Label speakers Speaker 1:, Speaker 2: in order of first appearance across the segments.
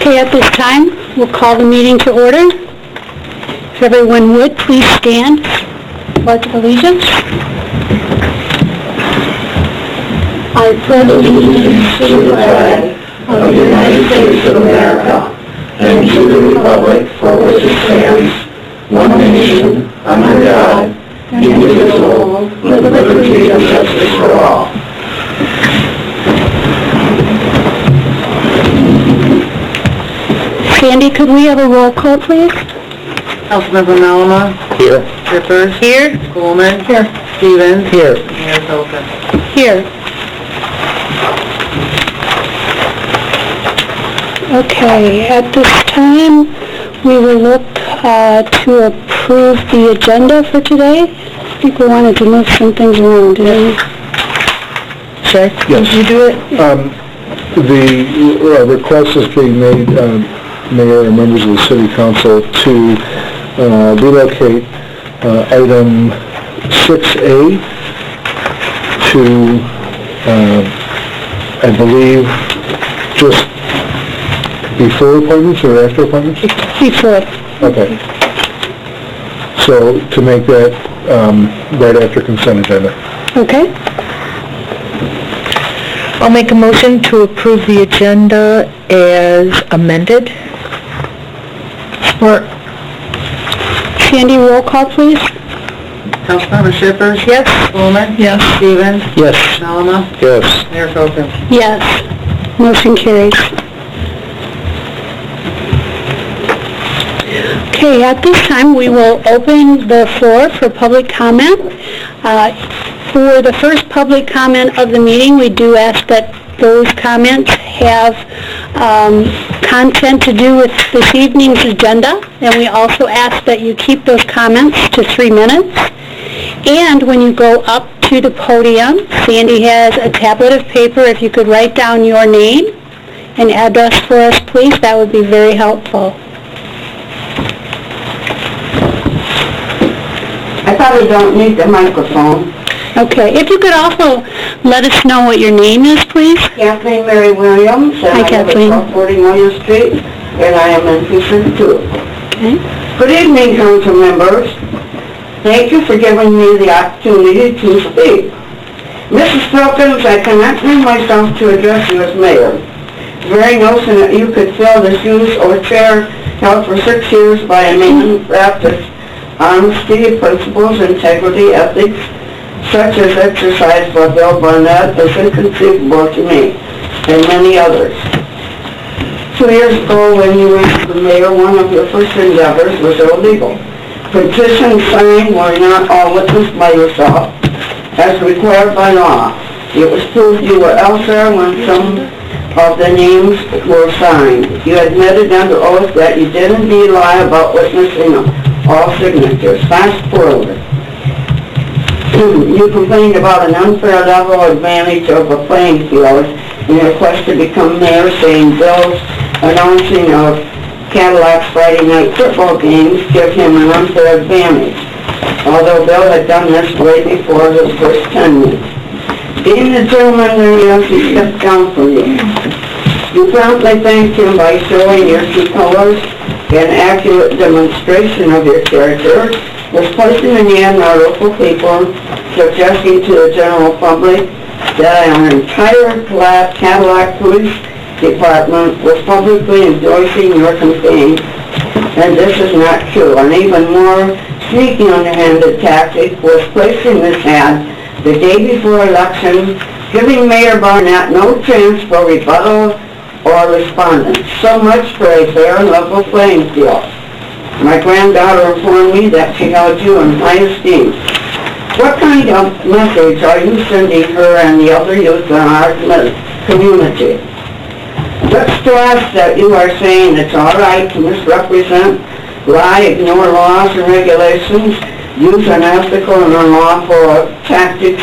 Speaker 1: Okay, at this time, we'll call the meeting to order. If everyone would, please stand. Pledge of allegiance. I pledge allegiance to the flag of the United States of America and to the republic for which it stands, one nation, under God, indivisible, with liberty and justice for all. Sandy, could we have a roll call, please?
Speaker 2: Councilmember Malama.
Speaker 3: Here.
Speaker 2: Shippers.
Speaker 1: Here.
Speaker 2: Coleman.
Speaker 1: Here.
Speaker 2: Stevens.
Speaker 3: Here.
Speaker 2: Mayor Filton.
Speaker 1: Here. Okay, at this time, we will look to approve the agenda for today. I think we wanted to move some things around, didn't we? Sure.
Speaker 3: Yes.
Speaker 1: Did you do it?
Speaker 3: The request is being made, Mayor and members of the City Council, to relocate item 6A to, I believe, just before appointments or after appointments?
Speaker 1: Before.
Speaker 3: Okay. So to make that right after consent agenda.
Speaker 1: Okay.
Speaker 4: I'll make a motion to approve the agenda as amended.
Speaker 1: Support. Sandy, roll call, please.
Speaker 2: Councilmember Shippers.
Speaker 1: Yes.
Speaker 2: Coleman.
Speaker 4: Yes.
Speaker 2: Stevens.
Speaker 3: Yes.
Speaker 2: Malama.
Speaker 3: Yes.
Speaker 2: Mayor Filton.
Speaker 1: Yes. Motion carries. Okay, at this time, we will open the floor for public comment. For the first public comment of the meeting, we do ask that those comments have content to do with this evening's agenda, and we also ask that you keep those comments to 3 minutes. And when you go up to the podium, Sandy has a tablet of paper. If you could write down your name and address for us, please, that would be very helpful.
Speaker 5: I probably don't need the microphone.
Speaker 1: Okay, if you could also let us know what your name is, please.
Speaker 5: Kathleen Mary Williams, and
Speaker 1: Hi,
Speaker 5: I live
Speaker 1: Kathleen.
Speaker 5: at 1240 William Street, and I am in Precinct 2.
Speaker 1: Okay.
Speaker 5: Good evening, council members. Thank you for giving me the opportunity to speak. Mrs. Filkins, I cannot bring myself to address you as mayor. It's very notion that you could fill the shoes or chair held for 6 years by a man who practiced honesty, principles, integrity, ethics, such as exercise by Bill Barnett, is inconceivable to me, and many others. 2 years ago, when you were the mayor, one of your first endeavors was illegal. Petitions signed were not all witnessed by yourself, as required by law. It was proved you were elsewhere when some of the names were signed. You admitted under oath that you did indeed lie about witnessing all signatures. Fast forward. You complained about an unfair level advantage of a playing field in your quest to become mayor, saying Bill's announcing of Cadillac's Friday night football games give him an unfair advantage, although Bill had done this way before his first tenure. Being the gentleman that he is, he stepped down from you. You promptly thanked him by showing your true colors. An accurate demonstration of your character was placing in the hand our local people, suggesting to the general public that our entire Cadillac Police Department was publicly endorsing your campaign, and this is not true. An even more sneaky, underhanded tactic was placing this ad the day before election, giving Mayor Barnett no chance for rebuttal or respondents. So much for a fair and level playing field. My granddaughter informed me that she held you in high esteem. What kind of message are you sending her and the other youth in our community? Let's stress that you are saying it's all right to misrepresent, lie, ignore laws and regulations, use unethical and unlawful tactics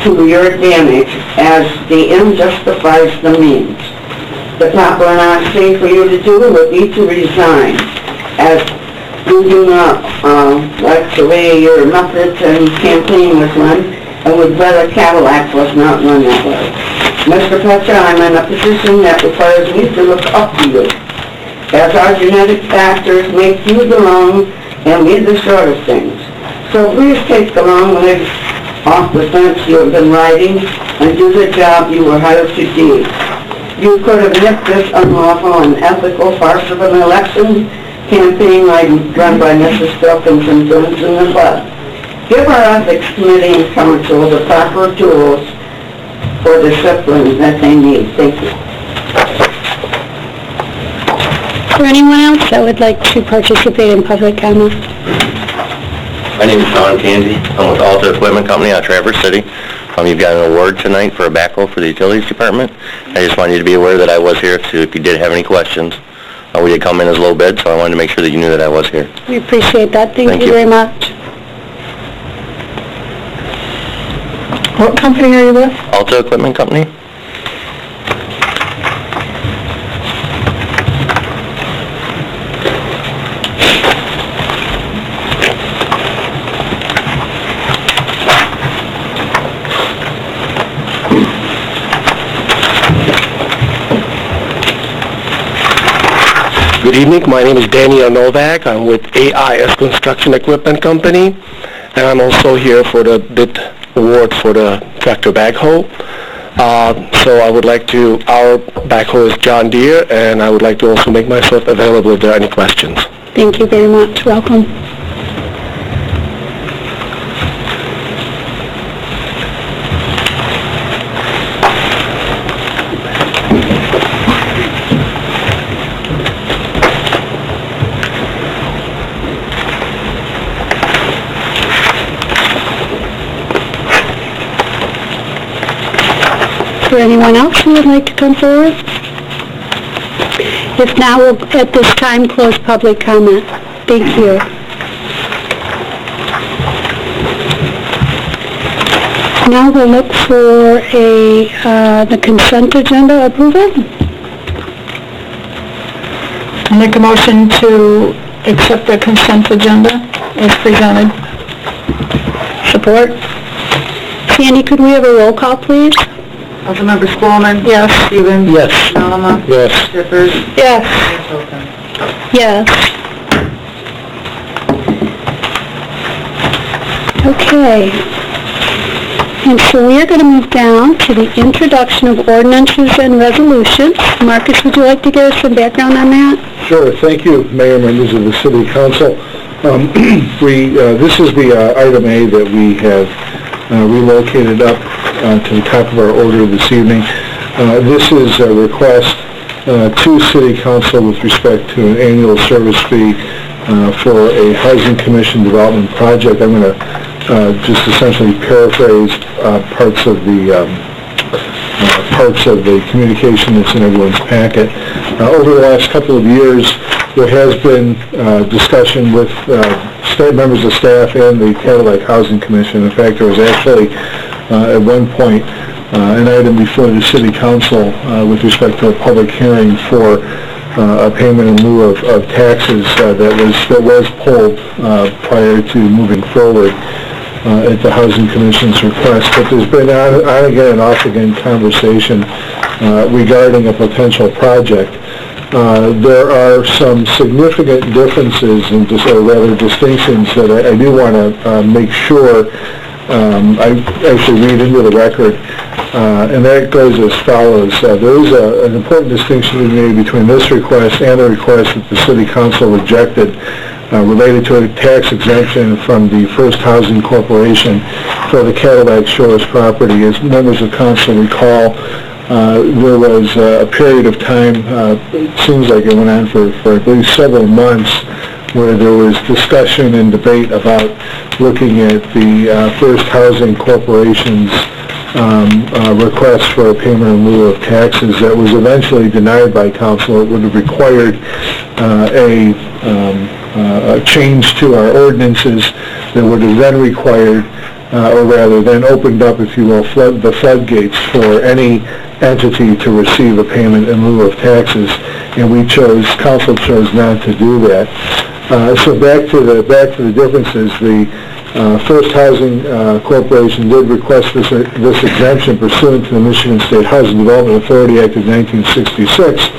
Speaker 5: to your advantage, as the end justifies the means. The proper and honest thing for you to do would be to resign, as you do not like the way your methods and campaign was run, and would rather Cadillac was not run that way. Mr. Petcher, I'm in a position that requires me to look up to you. as our genetic factors make you the long and we the short of things. So please take the long legs off the fence you have been riding and do the job you were hired to do. You could have nipped this unlawful and ethical farce of an election campaign run by Mrs. Filkins and Johnson and Bud. Give our ethics committee and council the proper tools for discipline that they need. Thank you.
Speaker 1: Is there anyone else that would like to participate in public comment?
Speaker 6: My name is Sean Candy. I'm with Alta Equipment Company out of Traverse City. You've got an award tonight for a backhoe for the utilities department. I just wanted you to be aware that I was here, so if you did have any questions. We did come in as low bid, so I wanted to make sure that you knew that I was here.
Speaker 1: We appreciate that. Thank
Speaker 6: Thank
Speaker 1: you
Speaker 6: you.
Speaker 1: very much.
Speaker 4: What company are you with?
Speaker 6: Alta Equipment Company?
Speaker 7: Good evening, my name is Daniel Novak. I'm with AIS Construction Equipment Company, and I'm also here for the bid award for the tractor backhoe. So I would like to, our backhoe is John Deere, and I would like to also make myself available if there are any questions.
Speaker 1: Thank you very much. Welcome. Is there anyone else who would like to come forward? If not, we'll at this time close public comment. Thank you. Now we'll look for the consent agenda approval.
Speaker 4: I'll make a motion to accept the consent agenda as presented.
Speaker 1: Support. Sandy, could we have a roll call, please?
Speaker 2: Councilmember Spelman.
Speaker 4: Yes.
Speaker 2: Stevens.
Speaker 3: Yes.
Speaker 2: Allen.
Speaker 3: Yes.
Speaker 2: Shippers.
Speaker 4: Yes.
Speaker 2: Filkins.
Speaker 1: Yes. Okay. And so we are going to move down to the introduction of ordinances and resolutions. Marcus, would you like to give us some background on that?
Speaker 3: Sure. Thank you, Mayor, members of the City Council. This is the item A that we have relocated up to the top of our order this evening. This is a request to City Council with respect to an annual service fee for a Housing Commission development project. I'm going to just essentially paraphrase parts of the communication that's in everyone's packet. Over the last couple of years, there has been discussion with members of staff and the Cadillac Housing Commission. In fact, there was actually at one point an item before the City Council with respect to a public hearing for a payment in lieu of taxes that was pulled prior to moving forward at the Housing Commission's request. But there's been on again and off again conversation regarding a potential project. There are some significant differences and or rather distinctions that I do want to make sure I actually read into the record, and that goes as follows. There is an important distinction to be made between this request and a request that the City Council rejected related to a tax exemption from the First Housing Corporation for the Cadillac Shores property. As members of council recall, there was a period of time, it seems like it went on for at least several months, where there was discussion and debate about looking at the First Housing Corporation's request for a payment in lieu of taxes that was eventually denied by council. It would have required a change to our ordinances that would have then required, or rather then opened up, if you will, the floodgates for any entity to receive a payment in lieu of taxes, and council chose not to do that. So back to the differences. The First Housing Corporation did request this exemption pursuant to the Michigan State Housing Development Authority Act of 1966.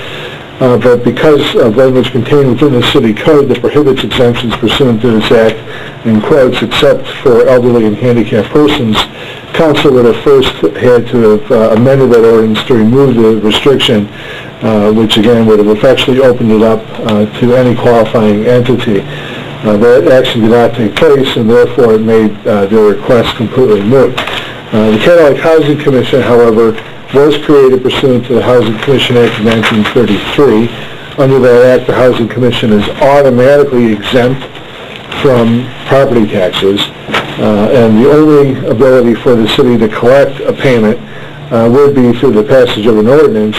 Speaker 3: but because of language contained within the city code that prohibits exemptions pursuant to this act, in quotes, except for elderly and handicapped persons, council would have first had to have amended that ordinance to remove the restriction, which again would have effectively opened it up to any qualifying entity. That action did not take place, and therefore it made their request completely moot. The Cadillac Housing Commission, however, was created pursuant to the Housing Commission Act of 1933. Under that act, the Housing Commission is automatically exempt from property taxes, and the only ability for the city to collect a payment would be through the passage of an ordinance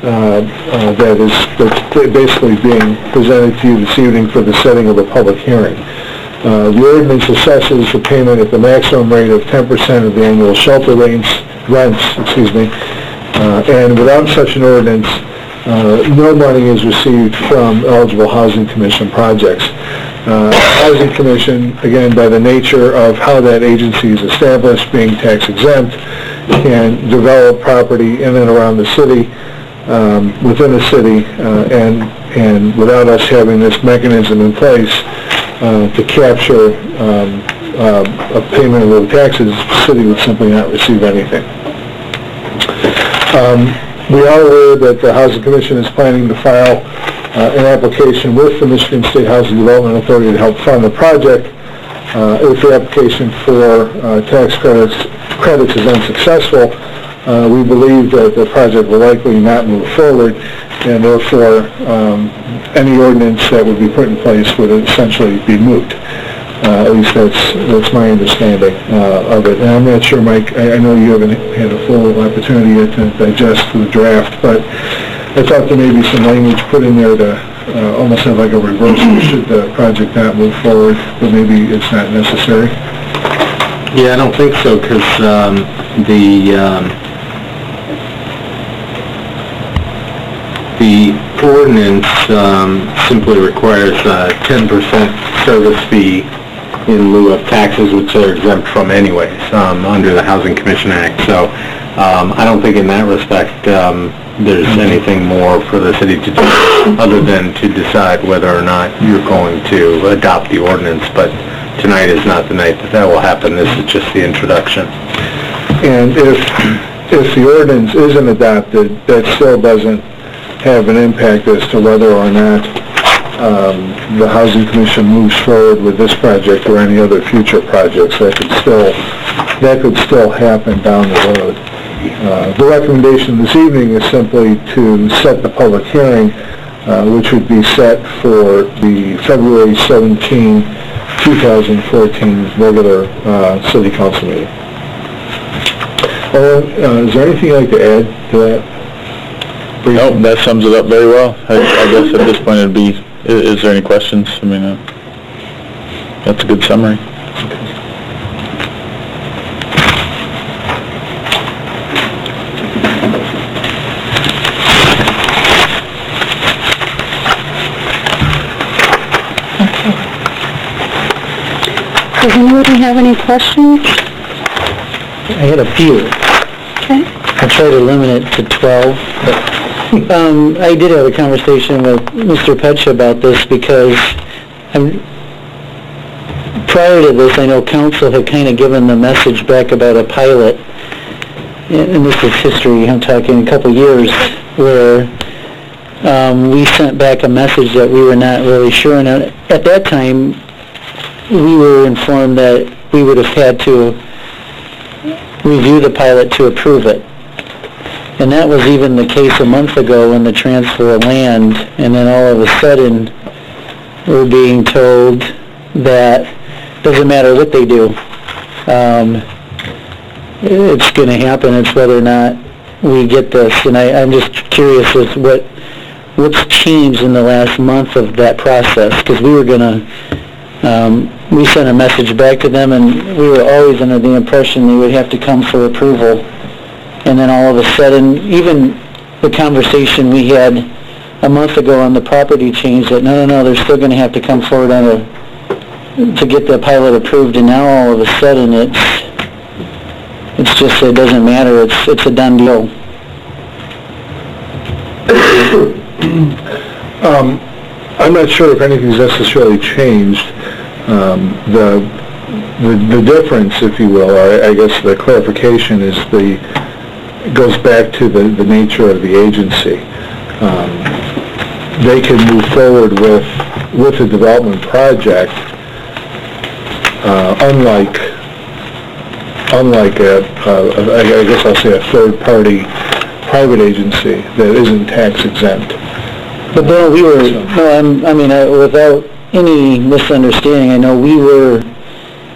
Speaker 3: that's basically being presented to you this evening for the setting of a public hearing. The ordinance assesses the payment at the maximum rate of 10% of the annual shelter rents, and without such an ordinance, no money is received from eligible Housing Commission projects. Housing Commission, again, by the nature of how that agency is established, being tax exempt, can develop property in and around the city, within the city, and without us having this mechanism in place to capture a payment of the taxes, the city would simply not receive anything. We are aware that the Housing Commission is planning to file an application with the Michigan State Housing Development Authority to help fund the project. If the application for tax credits is unsuccessful, we believe that the project will likely not move forward, and therefore any ordinance that would be put in place would essentially be moot. At least that's my understanding of it. And I'm not sure, Mike, I know you haven't had a full opportunity yet to digest the draft, but I thought there may be some language put in there to almost have like a reversal should the project not move forward, but maybe it's not necessary.
Speaker 8: Yeah, I don't think so, because the ordinance simply requires a 10% service fee in lieu of taxes, which are exempt from anyways under the Housing Commission Act. So I don't think in that respect there's anything more for the city to do other than to decide whether or not you're going to adopt the ordinance. But tonight is not the night that will happen. This is just the introduction.
Speaker 3: And if the ordinance isn't adopted, that still doesn't have an impact as to whether or not the Housing Commission moves forward with this project or any other future projects. That could still happen down the road. The recommendation this evening is simply to set the public hearing, which would be set for the February 17, 2014 regular City Council meeting. Is there anything you'd like to add to that?
Speaker 9: No, that sums it up very well. I guess at this point it'd be, is there any questions? I mean, that's a good summary.
Speaker 1: Does anybody have any questions?
Speaker 10: I had a few.
Speaker 1: Okay.
Speaker 10: I tried to limit it to 12, but I did have a conversation with Mr. Petsch about this because prior to this, I know council had kind of given the message back about a pilot, and this is history, I'm talking a couple years, where we sent back a message that we were not really sure, and at that time, we were informed that we would have had to review the pilot to approve it. And that was even the case a month ago when the transfer of land, and then all of a sudden, we're being told that doesn't matter what they do. It's going to happen. It's whether or not we get this. And I'm just curious as what's changed in the last month of that process, because we were going to we sent a message back to them, and we were always under the impression they would have to come for approval. And then all of a sudden, even the conversation we had a month ago on the property change, that no, they're still going to have to come forward to get the pilot approved, and now all of a sudden it's just, it doesn't matter, it's a done deal.
Speaker 3: I'm not sure if anything's necessarily changed. The difference, if you will, or I guess the clarification is goes back to the nature of the agency. They can move forward with a development project, unlike I guess I'll say a third-party private agency that isn't tax exempt.
Speaker 10: But then without any misunderstanding, I know we were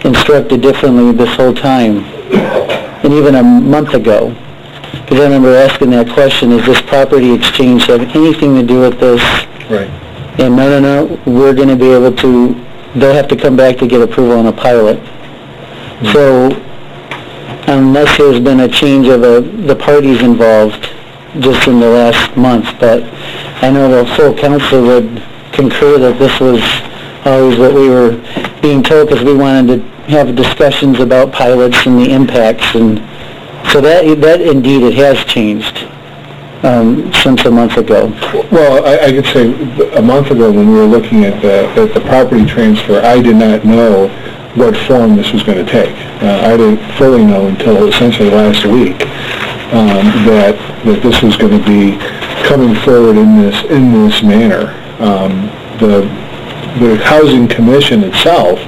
Speaker 10: instructed differently this whole time, and even a month ago. Because I remember asking that question, does this property exchange have anything to do with this?
Speaker 3: Right.
Speaker 10: And no, we're going to be able to, they'll have to come back to get approval on a pilot. Mm-hmm. So, unless there's been a change of the parties involved just in the last month, but I know the full council would concur that this was always what we were being told, because we wanted to have discussions about pilots and the impacts, and so that indeed it has changed since a month ago.
Speaker 3: Well, I could say a month ago when we were looking at the property transfer, I did not know what form this was going to take. I didn't fully know until essentially last week that this was going to be coming forward in this manner. The Housing Commission itself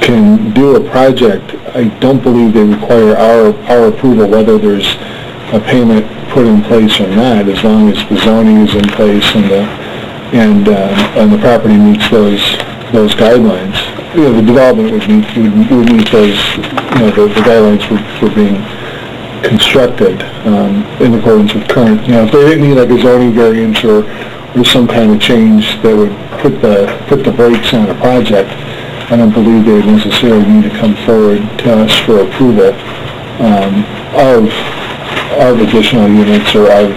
Speaker 3: can do a project. I don't believe they require our approval whether there's a payment put in place or not, as long as the zoning is in place and the property meets those guidelines. The development would meet those, the guidelines for being constructed in accordance with current. If they didn't need like a zoning variance or some kind of change that would put the brakes on a project, I don't believe they would necessarily need to come forward to us for approval of additional units or of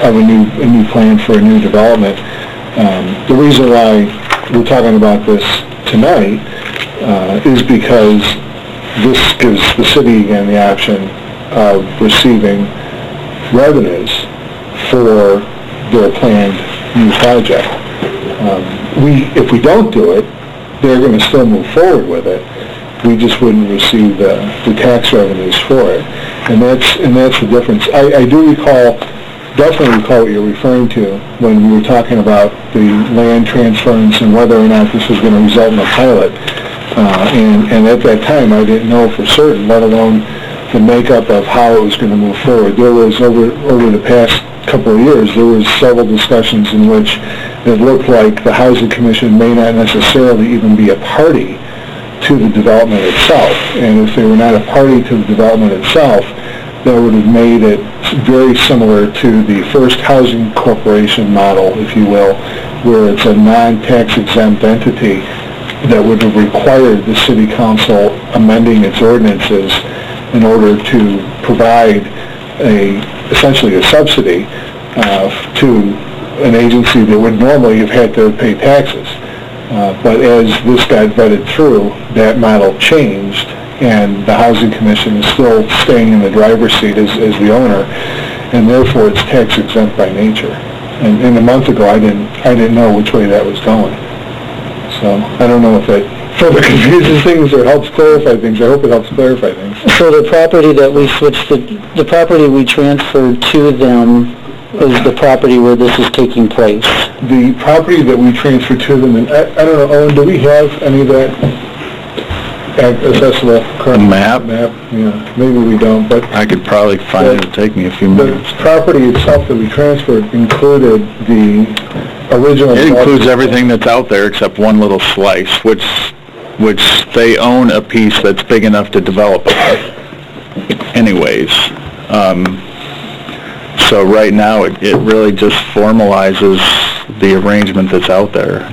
Speaker 3: a new plan for a new development. The reason why we're talking about this tonight is because this gives the city again the option of receiving revenues for their planned new project. If we don't do it, they're going to still move forward with it. We just wouldn't receive the tax revenues for it, and that's the difference. I definitely recall what you're referring to when we were talking about the land transference and whether or not this was going to result in a pilot. And at that time, I didn't know for certain, let alone the makeup of how it was going to move forward. There was, over the past couple of years, there was several discussions in which it looked like the Housing Commission may not necessarily even be a party to the development itself. And if they were not a party to the development itself, that would have made it very similar to the first housing corporation model, if you will, where it's a non-tax exempt entity that would have required the city council amending its ordinances in order to provide essentially a subsidy to an agency that would normally have had to pay taxes. But as this got vetted through, that model changed, and the Housing Commission is still staying in the driver's seat as the owner, and therefore it's tax exempt by nature. And a month ago, I didn't know which way that was going. So I don't know if that further confuses things or helps clarify things. I hope it helps clarify things.
Speaker 10: So the property that we switched, the property we transferred to them is the property where this is taking place?
Speaker 3: The property that we transferred to them, and I don't know, Owen, do we have any of that accessible current
Speaker 9: map?
Speaker 3: Yeah, maybe we don't, but
Speaker 9: I could probably find it. It'll take me a few minutes.
Speaker 3: The property itself that we transferred included the original...
Speaker 9: It includes everything that's out there except one little slice, which they own a piece that's big enough to develop anyways. So right now, it really just formalizes the arrangement that's out there.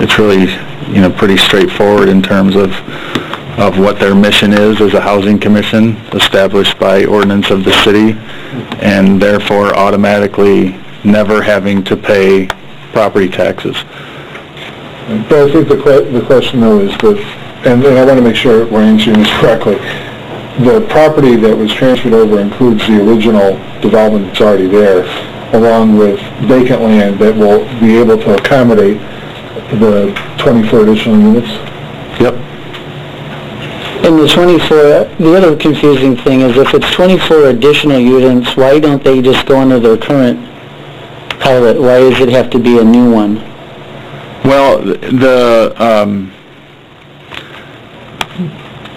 Speaker 9: It's really, pretty straightforward in terms of what their mission is as a housing commission established by ordinance of the city, and therefore automatically never having to pay property taxes.
Speaker 3: But I think the question though is that, and I want to make sure we're answering this correctly, the property that was transferred over includes the original development that's already there. along with vacant land that will be able to accommodate the 24 additional units.
Speaker 9: Yep.
Speaker 10: And the 24, the other confusing thing is if it's 24 additional units, why don't they just go under their current pilot? Why does it have to be a new one?
Speaker 9: Well,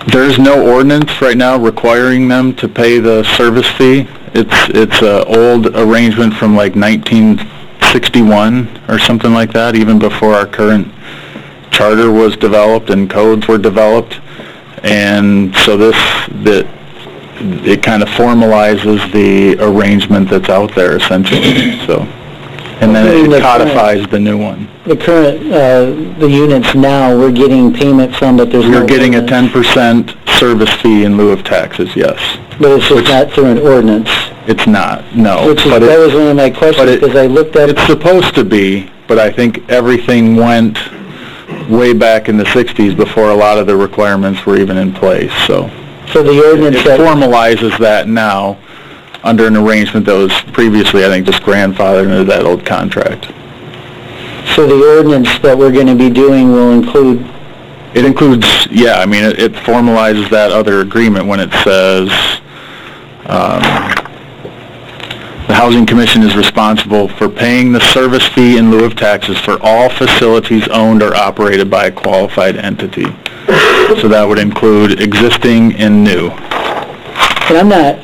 Speaker 9: there's no ordinance right now requiring them to pay the service fee. It's an old arrangement from like 1961 or something like that, even before our current charter was developed and codes were developed. And so it kind of formalizes the arrangement that's out there essentially. So, and then it codifies the new one.
Speaker 10: The current, the units now, we're getting payment from, but there's no...
Speaker 9: We're getting a
Speaker 10: ordinance.
Speaker 9: 10% service fee in lieu of taxes, yes.
Speaker 10: But it's just not through an ordinance.
Speaker 9: It's not, no.
Speaker 10: Which is, that was one of my questions, because I looked at...
Speaker 9: It's supposed to be, but I think everything went way back in the 60s before a lot of the requirements were even in place, so...
Speaker 10: So the ordinance...
Speaker 9: It formalizes that now under an arrangement that was previously, I think, just grandfathered into that old contract.
Speaker 10: So the ordinance that we're going to be doing will include...
Speaker 9: It includes, yeah, I mean, it formalizes that other agreement when it says, the Housing Commission is responsible for paying the service fee in lieu of taxes for all facilities owned or operated by a qualified entity. So that would include existing and new.
Speaker 10: And I'm not,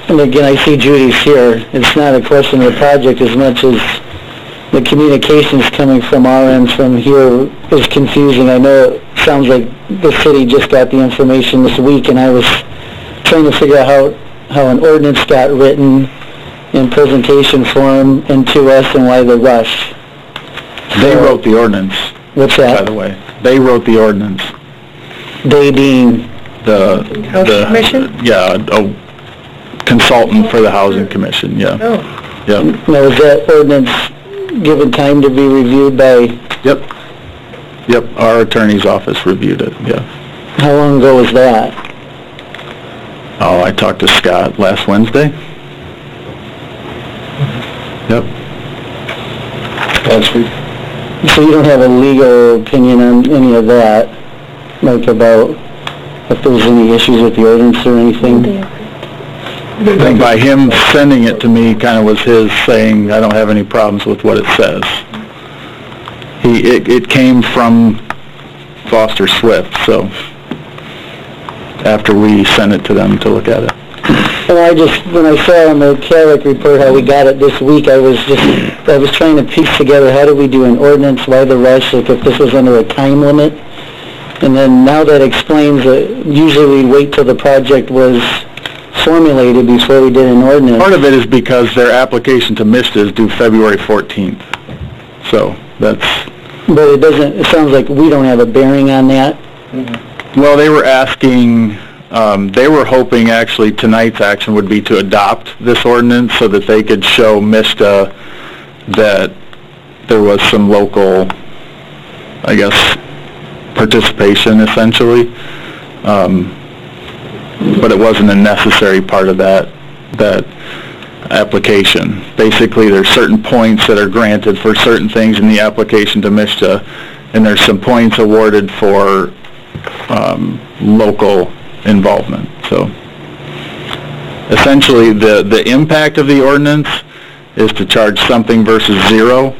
Speaker 10: and again, I see Judy's here, it's not a question of the project as much as the communications coming from our end from here is confusing. I know it sounds like the city just got the information this week, and I was trying to figure out how an ordinance got written in presentation form and to us and why the rush.
Speaker 9: They wrote the ordinance.
Speaker 10: What's that?
Speaker 9: By the way, they wrote the ordinance.
Speaker 10: They being...
Speaker 9: The
Speaker 4: Commission?
Speaker 9: Yeah, a consultant for the Housing Commission, yeah.
Speaker 4: Oh.
Speaker 9: Yep.
Speaker 10: Now, is that ordinance given time to be reviewed by...
Speaker 9: Yep. Yep, our attorney's office reviewed it, yeah.
Speaker 10: How long ago was that?
Speaker 9: Oh, I talked to Scott last Wednesday. Yep.
Speaker 3: Last week.
Speaker 10: So you don't have a legal opinion on any of that, like about if there's any issues with the ordinance or anything?
Speaker 9: I think by him sending it to me kind of was his saying, I don't have any problems with what it says. It came from Foster Swift, so after we sent it to them to look at it.
Speaker 10: Well, when I saw on the Cadillac report how we got it this week, I was trying to piece together how do we do an ordinance, why the rush, like if this was under a time limit. And then now that explains that usually we'd wait till the project was formulated before we did an ordinance.
Speaker 9: Part of it is because their application to MISTA is due February 14th. So that's...
Speaker 10: But it sounds like we don't have a bearing on that.
Speaker 9: Well, they were asking, they were hoping actually tonight's action would be to adopt this ordinance so that they could show MISTA that there was some local, I guess, participation essentially. But it wasn't a necessary part of that application. Basically, there's certain points that are granted for certain things in the application to MISTA, and there's some points awarded for local involvement. So essentially, the impact of the ordinance is to charge something versus zero.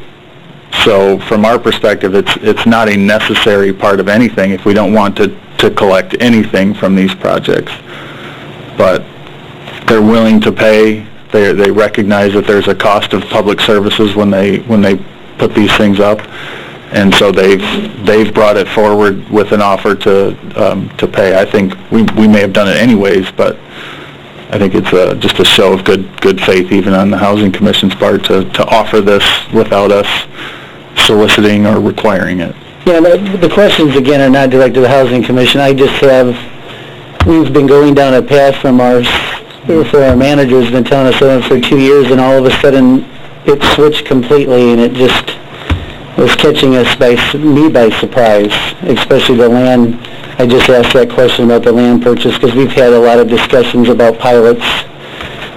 Speaker 9: So from our perspective, it's not a necessary part of anything if we don't want to collect anything from these projects. But they're willing to pay. They recognize that there's a cost of public services when they put these things up, and so they've brought it forward with an offer to pay. I think we may have done it anyways, but I think it's just a show of good faith even on the Housing Commission's part to offer this without us soliciting or requiring it.
Speaker 10: Yeah, the questions again are not directed to the Housing Commission. We've been going down a path for our manager's been telling us that for 2 years, and all of a sudden it switched completely, and it just was catching me by surprise, especially the land. I just asked that question about the land purchase because we've had a lot of discussions about pilots.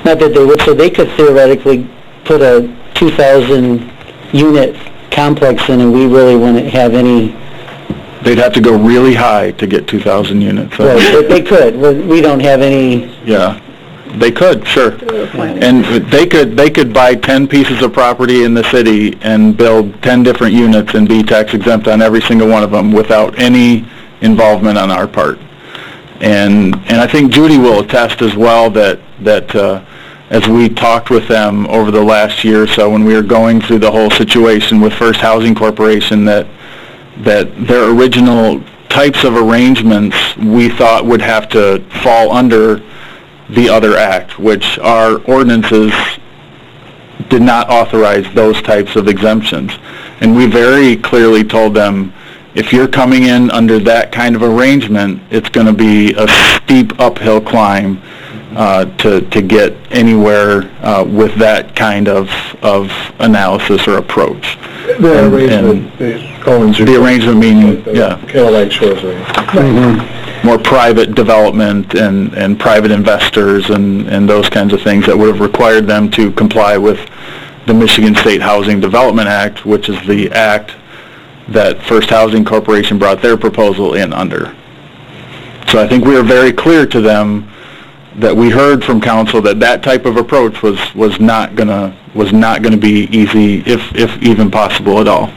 Speaker 10: Not that they would, so they could theoretically put a 2,000 unit complex in, and we really wouldn't have any.
Speaker 9: They'd have to go really high to get 2,000 units.
Speaker 10: Well, they could. We don't have any.
Speaker 9: Yeah, they could, sure. And they could buy 10 pieces of property in the city and build 10 different units and be tax exempt on every single one of them without any involvement on our part. And I think Judy will attest as well that as we talked with them over the last year or so when we were going through the whole situation with First Housing Corporation, that their original types of arrangements we thought would have to fall under the other act, which our ordinances did not authorize those types of exemptions. And we very clearly told them, if you're coming in under that kind of arrangement, it's going to be a steep uphill climb to get anywhere with that kind of analysis or approach.
Speaker 3: The arrangement,
Speaker 9: the arrangement meaning, yeah.
Speaker 3: Cadillac Shores arrangement.
Speaker 9: More private development and private investors and those kinds of things that would have required them to comply with the Michigan State Housing Development Act, which is the act that First Housing Corporation brought their proposal in under. So I think we were very clear to them that we heard from council that type of approach was not gonna be easy, if even possible at all.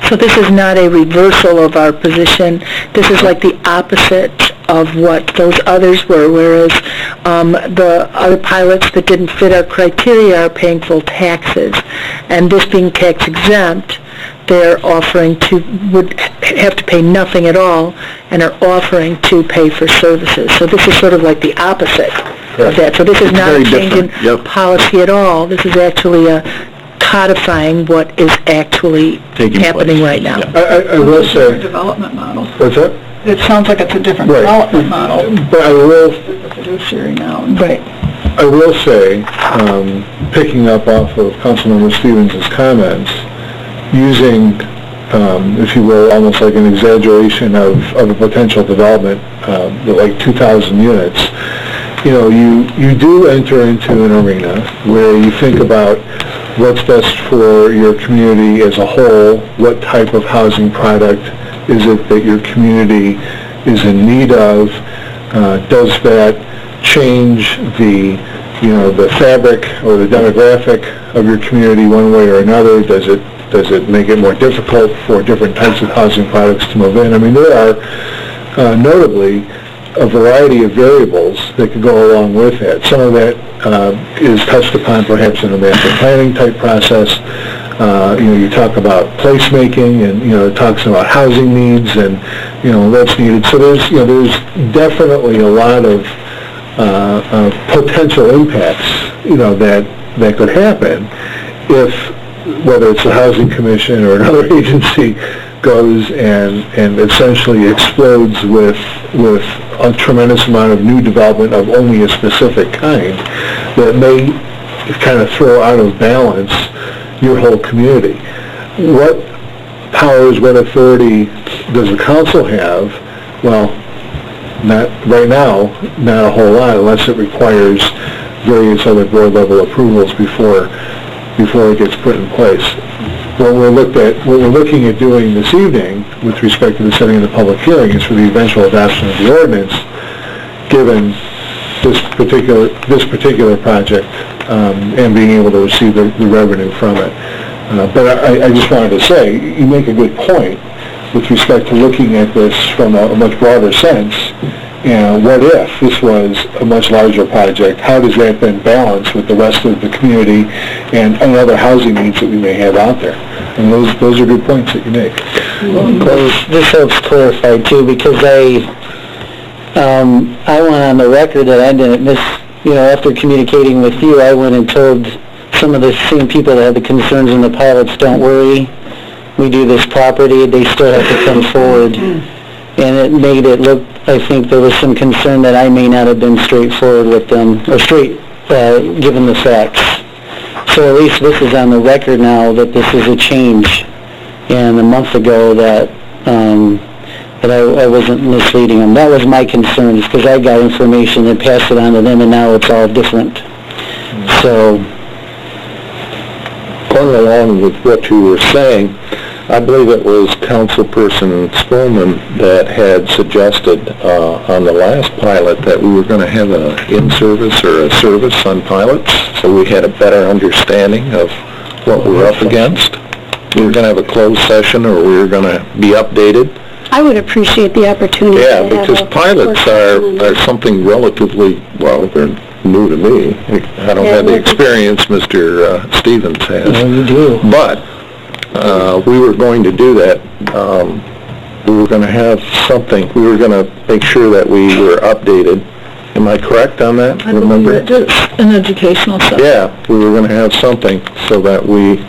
Speaker 4: So this is not a reversal of our position. This is like the opposite of what those others were, whereas the other pilots that didn't fit our criteria are paying full taxes. And this being tax exempt, they're offering would have to pay nothing at all and are offering to pay for services. So this is sort of like the opposite of that. So this is not a change in policy at all. This is actually codifying what is actually happening right now.
Speaker 3: I will say...
Speaker 4: Development model.
Speaker 3: What's that?
Speaker 4: It sounds like it's a different development model.
Speaker 3: But I will...
Speaker 4: The fiduciary now. Right.
Speaker 3: I will say, picking up off of Councilmember Stevens' comments, using, if you will, almost like an exaggeration of a potential development, like 2,000 units, you do enter into an arena where you think about what's best for your community as a whole, what type of housing product is it that your community is in need of, does that change the fabric or the demographic of your community one way or another? Does it make it more difficult for different types of housing products to move in? I mean, there are notably a variety of variables that could go along with that. Some of that is touched upon perhaps in a master planning type process. You talk about placemaking, and it talks about housing needs and what's needed. So there's definitely a lot of potential impacts that could happen if, whether it's the Housing Commission or another agency, goes and essentially explodes with a tremendous amount of new development of only a specific kind that may kind of throw out of balance your whole community. What powers, what authority does the council have? Well, not right now, not a whole lot, unless it requires various other board level approvals before it gets put in place. What we're looking at doing this evening with respect to the setting of the public hearing is for the eventual adoption of the ordinance, given this particular project and being able to receive the revenue from it. But I just wanted to say, you make a good point with respect to looking at this from a much broader sense. What if this was a much larger project? How does that then balance with the rest of the community and other housing needs that we may have out there? And those are good points that you make.
Speaker 10: This helps clarify too, because I went on the record that I didn't miss, after communicating with you, I went and told some of the same people that had the concerns in the pilots, don't worry, we do this property, they still have to come forward. And it made it look, I think there was some concern that I may not have been straightforward with them, or given the facts. So at least this is on the record now that this is a change. And a month ago that I wasn't misleading them. That was my concern, is because I got information and passed it on to them, and now it's all different. So
Speaker 3: going along with what you were saying, I believe it was Councilperson Spillman that had suggested on the last pilot that we were going to have an in-service or a service on pilots, so we had a better understanding of what we're up against. We were going to have a closed session, or we were going to be updated.
Speaker 1: I would appreciate the opportunity to have
Speaker 3: because
Speaker 1: a
Speaker 3: pilots are something relatively, well, they're new to me. I don't have the experience Mr. Stevens has.
Speaker 10: No, you do.
Speaker 3: But we were going to do that. We were going to have something. We were going to make sure that we were updated. Am I correct on that?
Speaker 4: I believe it is an educational session.
Speaker 3: Yeah, we were going to have something so that we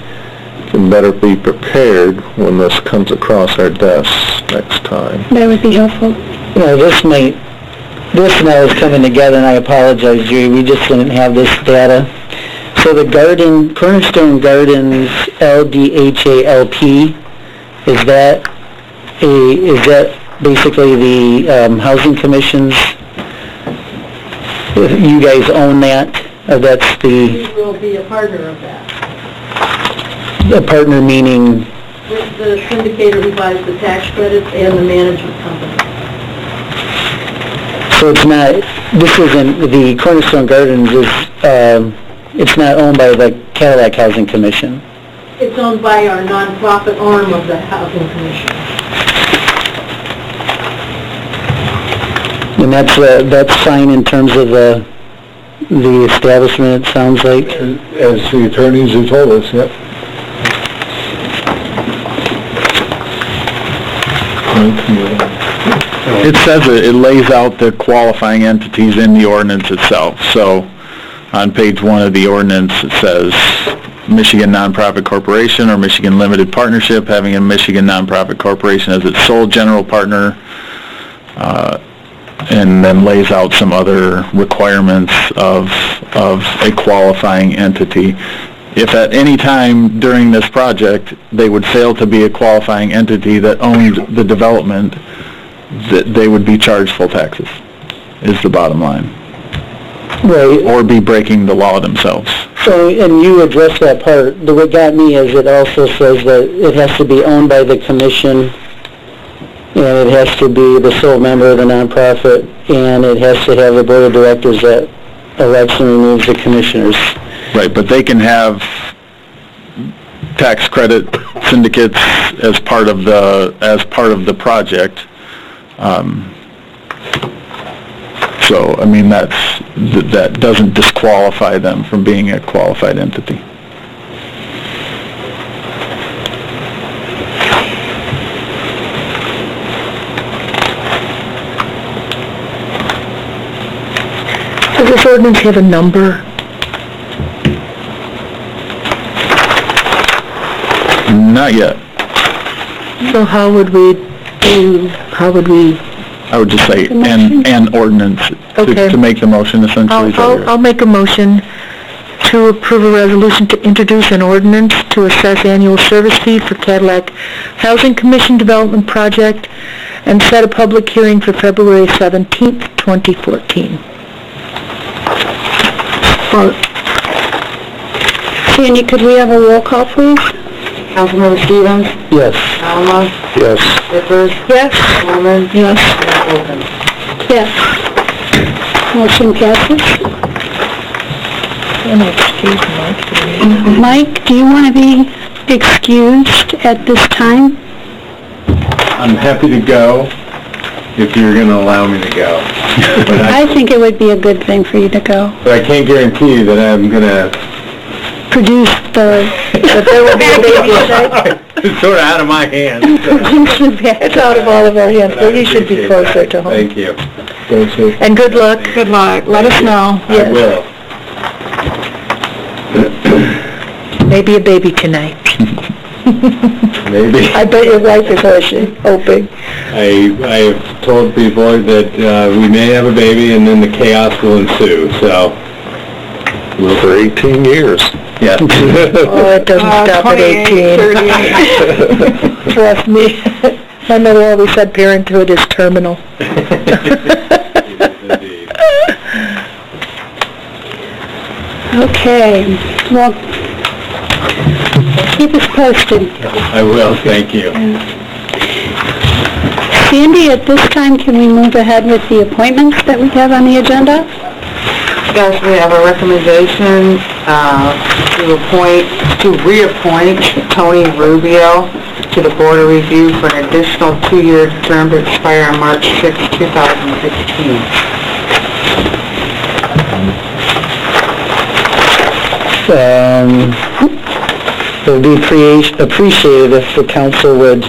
Speaker 3: can better be prepared when this comes across our desks next time.
Speaker 1: That would be helpful.
Speaker 10: This and I was coming together, and I apologize, Jerry, we just didn't have this data. So the Cornerstone Gardens LDHALP, is that basically the Housing Commission's, you guys own that? That's the...
Speaker 2: We will be a partner of that.
Speaker 10: A partner meaning...
Speaker 2: With the syndicator who buys the tax credits and the management company.
Speaker 10: So it's not, this isn't, the Cornerstone Gardens is, it's not owned by the Cadillac Housing Commission.
Speaker 2: It's owned by our nonprofit arm of the Housing Commission.
Speaker 10: And that's fine in terms of the establishment, it sounds like?
Speaker 3: As the attorneys have told us, yep.
Speaker 9: It says it lays out the qualifying entities in the ordinance itself. So on page 1 of the ordinance, it says Michigan Nonprofit Corporation or Michigan Limited Partnership having a Michigan Nonprofit Corporation as its sole general partner, and then lays out some other requirements of a qualifying entity. If at any time during this project they would fail to be a qualifying entity that owned the development, that they would be charged full taxes, is the bottom line.
Speaker 10: Right.
Speaker 9: Or be breaking the law themselves.
Speaker 10: So, and you addressed that part. What got me is it also says that it has to be owned by the commission, and it has to be the sole member of the nonprofit, and it has to have a board of directors that elects and removes the commissioners.
Speaker 9: Right, but they can have tax credit syndicates as part of the project. So, I mean, that doesn't disqualify them from being a qualified entity.
Speaker 4: Does this ordinance have a number?
Speaker 9: Not yet.
Speaker 4: So how would we,
Speaker 9: I would just say an ordinance
Speaker 4: Okay.
Speaker 9: to make the motion essentially.
Speaker 4: I'll make a motion to approve a resolution to introduce an ordinance to assess annual service fee for Cadillac Housing Commission Development Project and set a public hearing for February 17th, 2014.
Speaker 1: Sandy, could we have a roll call, please?
Speaker 5: Councilmember Stevens?
Speaker 10: Yes.
Speaker 5: Alma?
Speaker 3: Yes.
Speaker 5: Vickers?
Speaker 1: Yes?
Speaker 5: Coleman?
Speaker 4: Yes.
Speaker 5: And Olson?
Speaker 1: Yes. Motion passes. Mike, do you want to be excused at this time?
Speaker 8: I'm happy to go if you're going to allow me to go. But
Speaker 1: I think it would be a good thing for you to go.
Speaker 8: I can't guarantee you that I'm going to...
Speaker 1: Produce the...
Speaker 4: But there will be a baby
Speaker 8: It's sort of out of my hands.
Speaker 4: It's out of all of our hands, but you should be closer to home.
Speaker 8: Thank you.
Speaker 4: And good luck. Good luck. Let us know.
Speaker 8: I will.
Speaker 4: Maybe a baby tonight.
Speaker 8: Maybe.
Speaker 4: I bet your wife is hoping.
Speaker 8: I have told people that we may have a baby and then the chaos will ensue, so...
Speaker 3: Well, for 18 years.
Speaker 8: Yeah.
Speaker 4: Oh, it doesn't stop at 18. Trust me. My mother always said parenthood is terminal.
Speaker 8: Indeed.
Speaker 1: Okay. Well, Keep us posted.
Speaker 8: I will, thank you.
Speaker 1: Sandy, at this time, can we move ahead with the appointments that we have on the agenda?
Speaker 5: Yes, we have a recommendation to reappoint Tony Rubio to the Board of Review for an additional 2-year term to expire on March 6, 2016.
Speaker 10: It would be appreciated if the council would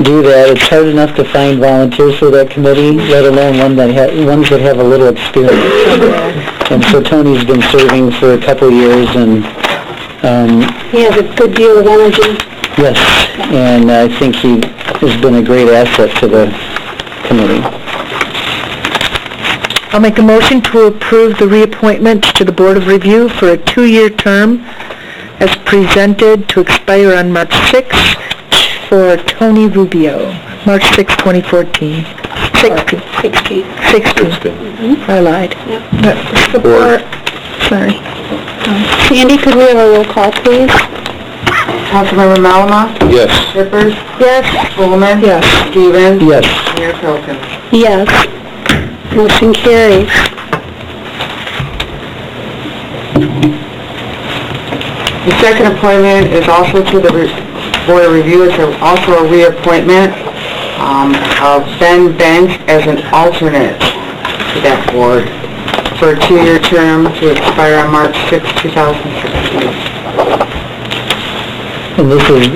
Speaker 10: do that. It's hard enough to find volunteers for that committee, let alone ones that have a little experience. And so Tony's been serving for a couple of years, and
Speaker 1: He has a good deal of energy.
Speaker 10: yes, and I think he has been a great asset to the committee.
Speaker 4: I'll make a motion to approve the reappointment to the Board of Review for a 2-year term as presented to expire on March 6th for Tony Rubio, March 6, 2014. 16. I lied. Support. Sorry.
Speaker 1: Sandy, could we have a roll call, please?
Speaker 5: Councilmember Malama?
Speaker 3: Yes.
Speaker 5: Shippers?
Speaker 1: Yes.
Speaker 5: Coleman?
Speaker 4: Yes.
Speaker 5: Stevens?
Speaker 10: Yes.
Speaker 5: Mayor Filkins?
Speaker 1: Yes. Motion carries.
Speaker 5: The second appointment is also to the Board of Review. It's also a reappointment of Ben Banks as an alternate to that board for a 2-year term to expire on March 6, 2016.
Speaker 10: And this is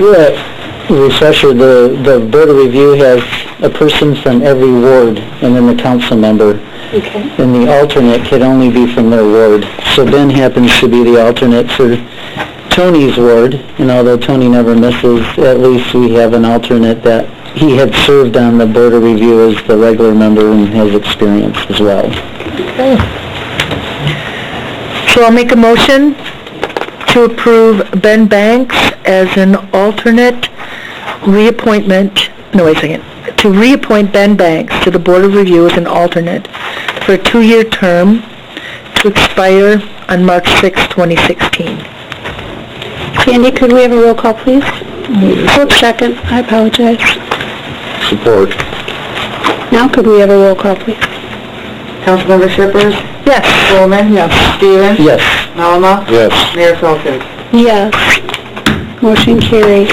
Speaker 10: a refresher, the Board of Review has a person from every ward and then the council member.
Speaker 1: Okay.
Speaker 10: And the alternate can only be from their ward. So Ben happens to be the alternate for Tony's ward, and although Tony never misses, at least we have an alternate that he had served on the Board of Review as the regular member and has experience as well.
Speaker 4: Okay. So I'll make a motion to approve Ben Banks as an alternate reappointment, to reappoint Ben Banks to the Board of Review as an alternate for a 2-year term to expire on March 6, 2016.
Speaker 1: Sandy, could we have a roll call, please? Oops, second. I apologize.
Speaker 3: Support.
Speaker 1: Now could we have a roll call, please?
Speaker 5: Councilmember Shippers?
Speaker 4: Yes.
Speaker 5: Coleman?
Speaker 4: Yes.
Speaker 5: Stevens?
Speaker 10: Yes.
Speaker 5: Malama?
Speaker 3: Yes.
Speaker 5: Mayor Filkins?
Speaker 1: Yes. Motion carries.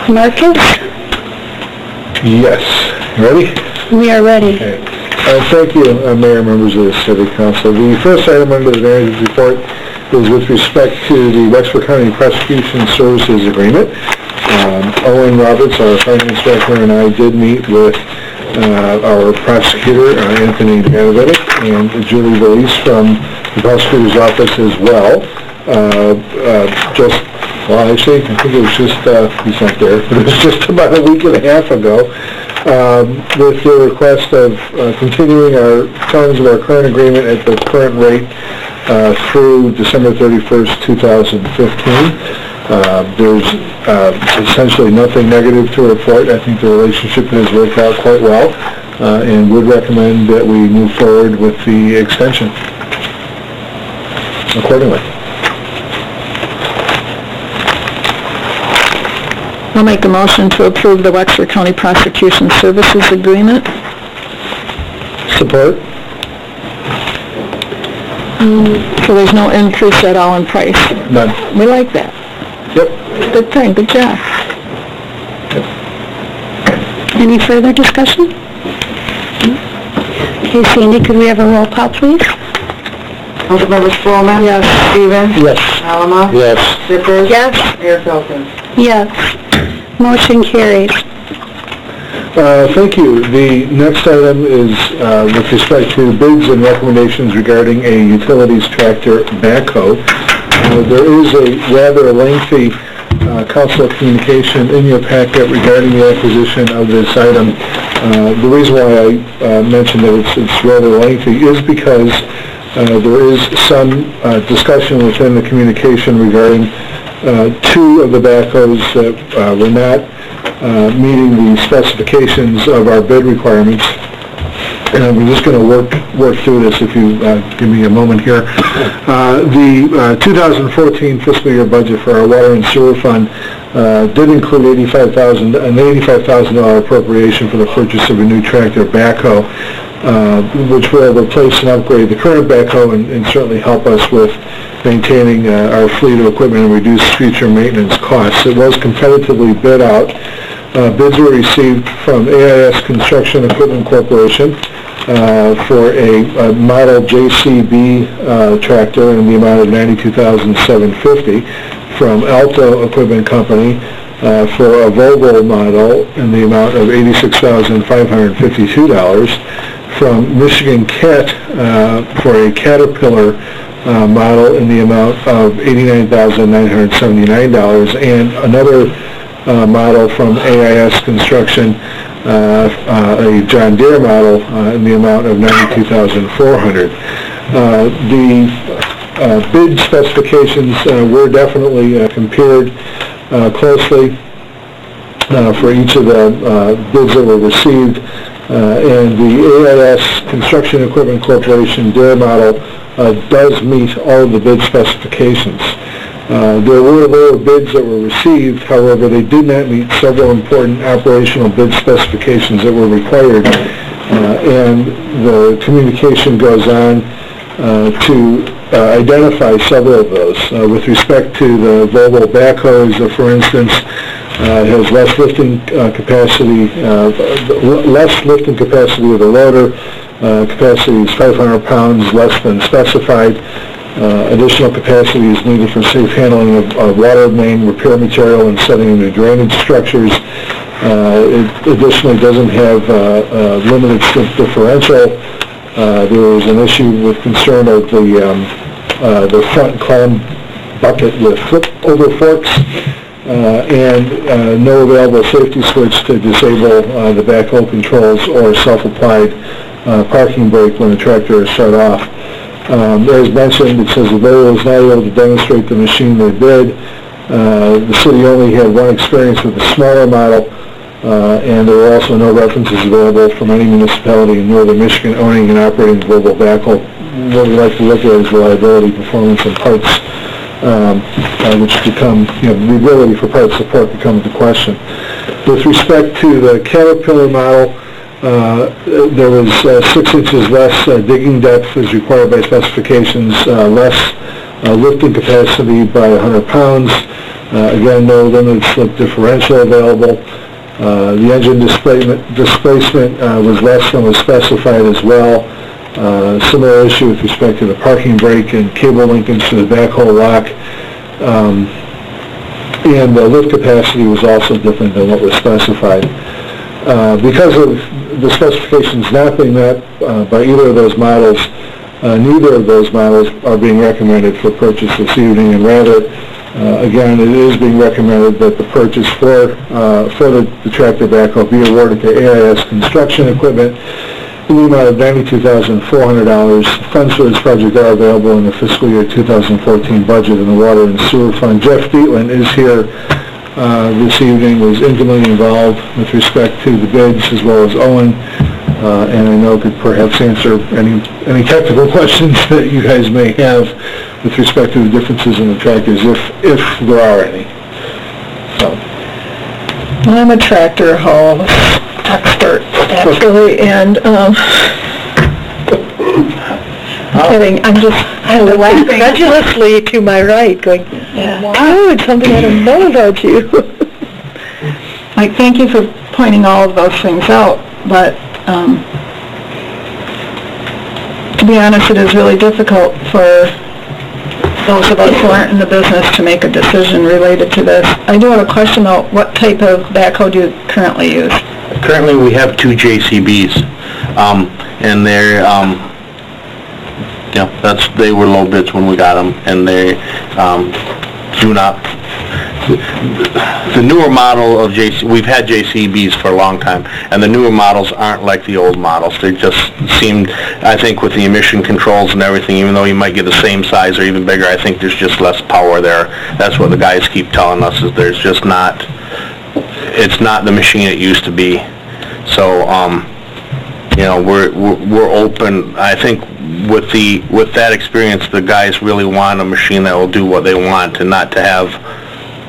Speaker 1: Marcus,
Speaker 3: Yes. Ready?
Speaker 1: we are ready.
Speaker 3: Okay. Thank you, Mayor, members of the City Council. The first item under the manager's report is with respect to the Wexford County Prosecution Services Agreement. Owen Roberts, our finance director, and I did meet with our prosecutor, Anthony Danovic, and Julie Valise from the prosecutor's office as well. Actually, I think it was just, he's not there, but it was just about a week and a half ago, with the request of continuing our terms of our current agreement at the current rate through December 31st, 2015. There's essentially nothing negative to report. I think the relationship has worked out quite well, and would recommend that we move forward with the extension accordingly.
Speaker 4: I'll make a motion to approve the Wexford County Prosecution Services Agreement.
Speaker 10: Support?
Speaker 4: So there's no increase at all in price.
Speaker 3: None.
Speaker 4: We like that.
Speaker 3: Yep.
Speaker 4: Good thing, good job.
Speaker 1: Any further discussion? Okay, Sandy, could we have a roll call, please?
Speaker 5: Councilmember Coleman?
Speaker 4: Yes.
Speaker 5: Stevens?
Speaker 10: Yes.
Speaker 5: Malama?
Speaker 3: Yes.
Speaker 5: Shippers?
Speaker 4: Yes.
Speaker 5: Mayor Filkins?
Speaker 1: Yes. Motion carries.
Speaker 3: Thank you. The next item is with respect to bids and recommendations regarding a utilities tractor backhoe. There is a rather lengthy council communication in your packet regarding the acquisition of this item. The reason why I mentioned that it's rather lengthy is because there is some discussion within the communication regarding two of the backhoes that were not meeting the specifications of our bid requirements. and we're just going to work through this if you give me a moment here. The 2014 fiscal year budget for our water and sewer fund did include an $85,000 appropriation for the purchase of a new tractor backhoe, which will replace and upgrade the current backhoe and certainly help us with maintaining our fleet of equipment and reduce future maintenance costs. It was competitively bid out. Bids were received from AIS Construction Equipment Corporation for a model JCB tractor in the amount of $92,750, from Alto Equipment Company for a Volvo model in the amount of $86,552, from Michigan Cat for a Caterpillar model in the amount of $89,979, and another model from AIS Construction, a John Deere model in the amount of $92,400. The bid specifications were definitely compared closely for each of the bids that were received, and the AIS Construction Equipment Corporation Deere model does meet all of the bid specifications. There were lower bids that were received, however, they did not meet several important operational bid specifications that were required, and the communication goes on to identify several of those. With respect to the Volvo backhoes, for instance, it has less lifting capacity of the loader. Capacity is 500 pounds less than specified. Additional capacity is needed for safe handling of water main repair material and setting into drainage structures. It additionally doesn't have limited slip differential. There was an issue with concern of the front climb bucket with flip over forks, and no available safety switch to disable the backhoe controls or self-applied parking brake when the tractor is shut off. As mentioned, it says the Volvo was not able to demonstrate the machine they bid. The city only had one experience with the smaller model, and there were also no references available from any municipality in northern Michigan owning and operating the Volvo backhoe. What we like to look at is reliability, performance, and parts, which become, the ability for parts support becomes the question. With respect to the Caterpillar model, there was 6 inches less digging depth as required by specifications, less lifting capacity by 100 pounds. Again, no limited slip differential available. The engine displacement was less than was specified as well. Similar issue with respect to the parking brake and cable linkage to the backhoe lock. And the lift capacity was also different than what was specified. Because of the specifications not being met by either of those models, neither of those models are being recommended for purchase this evening, and rather, again, it is being recommended that the purchase for the tractor backhoe be awarded to AIS Construction Equipment in the amount of $92,400. Funds for this project are available in the fiscal year 2014 budget in the Water and Sewer Fund. Jeff Dietland is here this evening, was intimately involved with respect to the bids, as well as Owen, and I know could perhaps answer any technical questions that you guys may have with respect to the differences in the tractors, if there are any. So.
Speaker 4: I'm a tractor haul expert, actually, and I'm just looking incredulously to my right, going, wow, it's something I don't know about you. Like, thank you for pointing all of those things out, but to be honest, it is really difficult for those of us who aren't in the business to make a decision related to this. I do have a question though. What type of backhoe do you currently use?
Speaker 7: Currently, we have 2 JCBs, and they're, they were low bids when we got them, and they do not. The newer model of we've had JCBs for a long time, and the newer models aren't like the old models. They just seemed, I think, with the emission controls and everything, even though you might get the same size or even bigger, I think there's just less power there. That's what the guys keep telling us, is there's just not, it's not the machine it used to be. So,
Speaker 8: you know, we're open. I think with that experience, the guys really want a machine that will do what they want, and not to have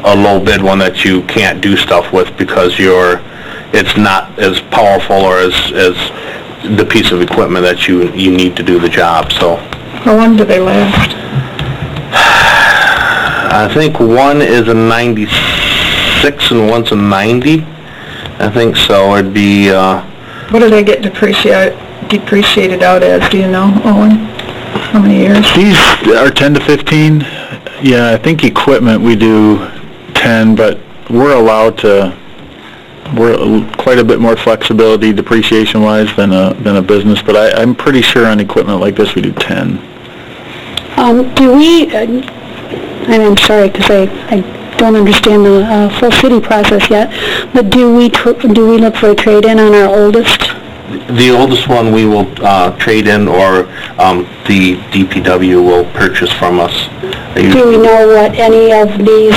Speaker 8: a low bid one that you can't do stuff with because it's not as powerful or as the piece of equipment that you need to do the job. So
Speaker 4: How long do they last?
Speaker 8: I think one is a 96 and one's a 90. I think so. It'd be
Speaker 4: What do they get depreciated out as, do you know, Owen? How many years?
Speaker 9: These are 10 to 15. Yeah, I think equipment we do 10, but we're quite a bit more flexibility depreciation-wise than a business, but I'm pretty sure on equipment like this we do 10.
Speaker 1: Do we, and I'm sorry because I don't understand the full city process yet, but do we look for a trade-in on our oldest?
Speaker 8: the oldest one we will trade in, or the DPW will purchase from us.
Speaker 1: Do we know what any of these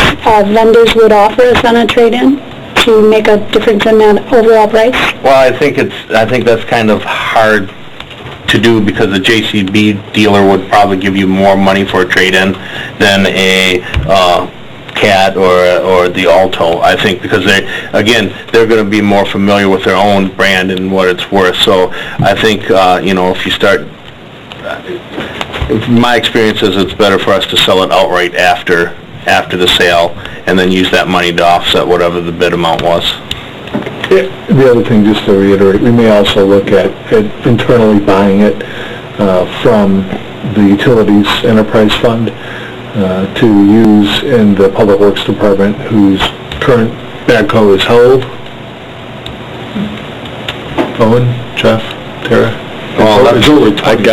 Speaker 1: vendors would offer us on a trade-in to make a difference in that overall price?
Speaker 8: Well, I think that's kind of hard to do because the JCB dealer would probably give you more money for a trade-in than a Cat or the Alto, I think, because they're going to be more familiar with their own brand and what it's worth. So I think, if you start, my experience is it's better for us to sell it outright after the sale and then use that money to offset whatever the bid amount was.
Speaker 3: The other thing, just to reiterate, we may also look at internally buying it from the Utilities Enterprise Fund to use in the Public Works Department, whose current backhoe is held. Owen, Jeff, Tara?
Speaker 9: I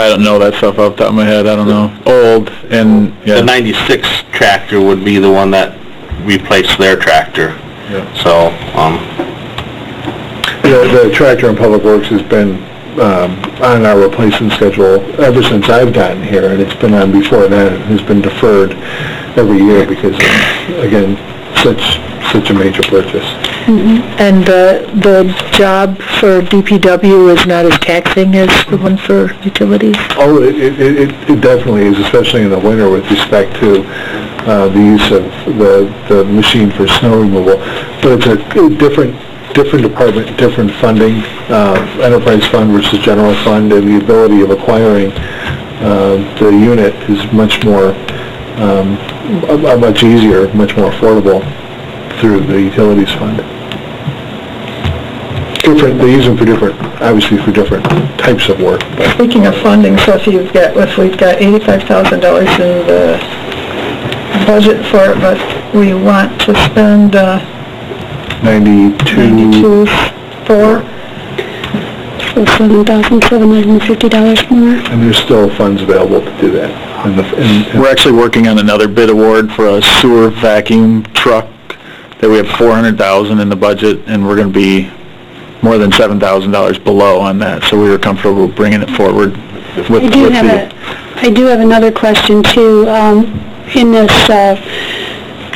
Speaker 9: don't know that stuff off the top of my head. I don't know. Old, and yeah.
Speaker 8: The 96 tractor would be the one that replaced their tractor.
Speaker 3: Yeah.
Speaker 8: So,
Speaker 3: the tractor in Public Works has been on our replacement schedule ever since I've gotten here, and it's been on before then. It has been deferred every year because, again, such a major purchase.
Speaker 4: Mm-hmm. And the job for DPW is not as taxing as the one for utilities?
Speaker 3: Oh, it definitely is, especially in the winter with respect to the use of the machine for snow removal. But it's a different department, different funding, enterprise fund versus general fund, and the ability of acquiring the unit is much more, much easier, much more affordable through the utilities fund. They use them obviously for different types of work.
Speaker 4: Speaking of funding, so if we've got $85,000 in the budget for it, but we want to spend
Speaker 3: 92.
Speaker 1: For so $7,750 more.
Speaker 3: And there's still funds available to do that.
Speaker 9: We're actually working on another bid award for a sewer vacuum truck that we have $400,000 in the budget, and we're going to be more than $7,000 below on that, so we were comfortable bringing it forward.
Speaker 1: I do have another question too. In this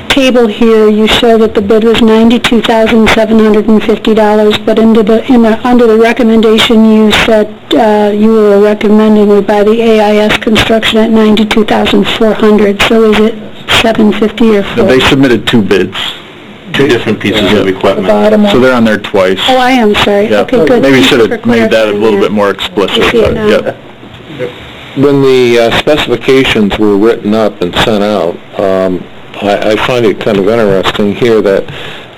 Speaker 1: table here, you show that the bid was $92,750, but under the recommendation, you said you were recommending we buy the AIS construction at $92,400. So is it $750 or $400?
Speaker 9: They submitted two bids.
Speaker 8: Two different pieces of equipment.
Speaker 9: So they're on there twice.
Speaker 1: Oh, I am sorry.
Speaker 9: Yeah.
Speaker 1: Okay, good.
Speaker 9: Maybe
Speaker 1: Thank
Speaker 9: should
Speaker 1: you
Speaker 9: have
Speaker 1: for
Speaker 9: made that a
Speaker 1: clarifying
Speaker 9: little bit more explicit.
Speaker 1: I see it now.
Speaker 9: Yep.
Speaker 11: When the specifications were written up and sent out, I find it kind of interesting here that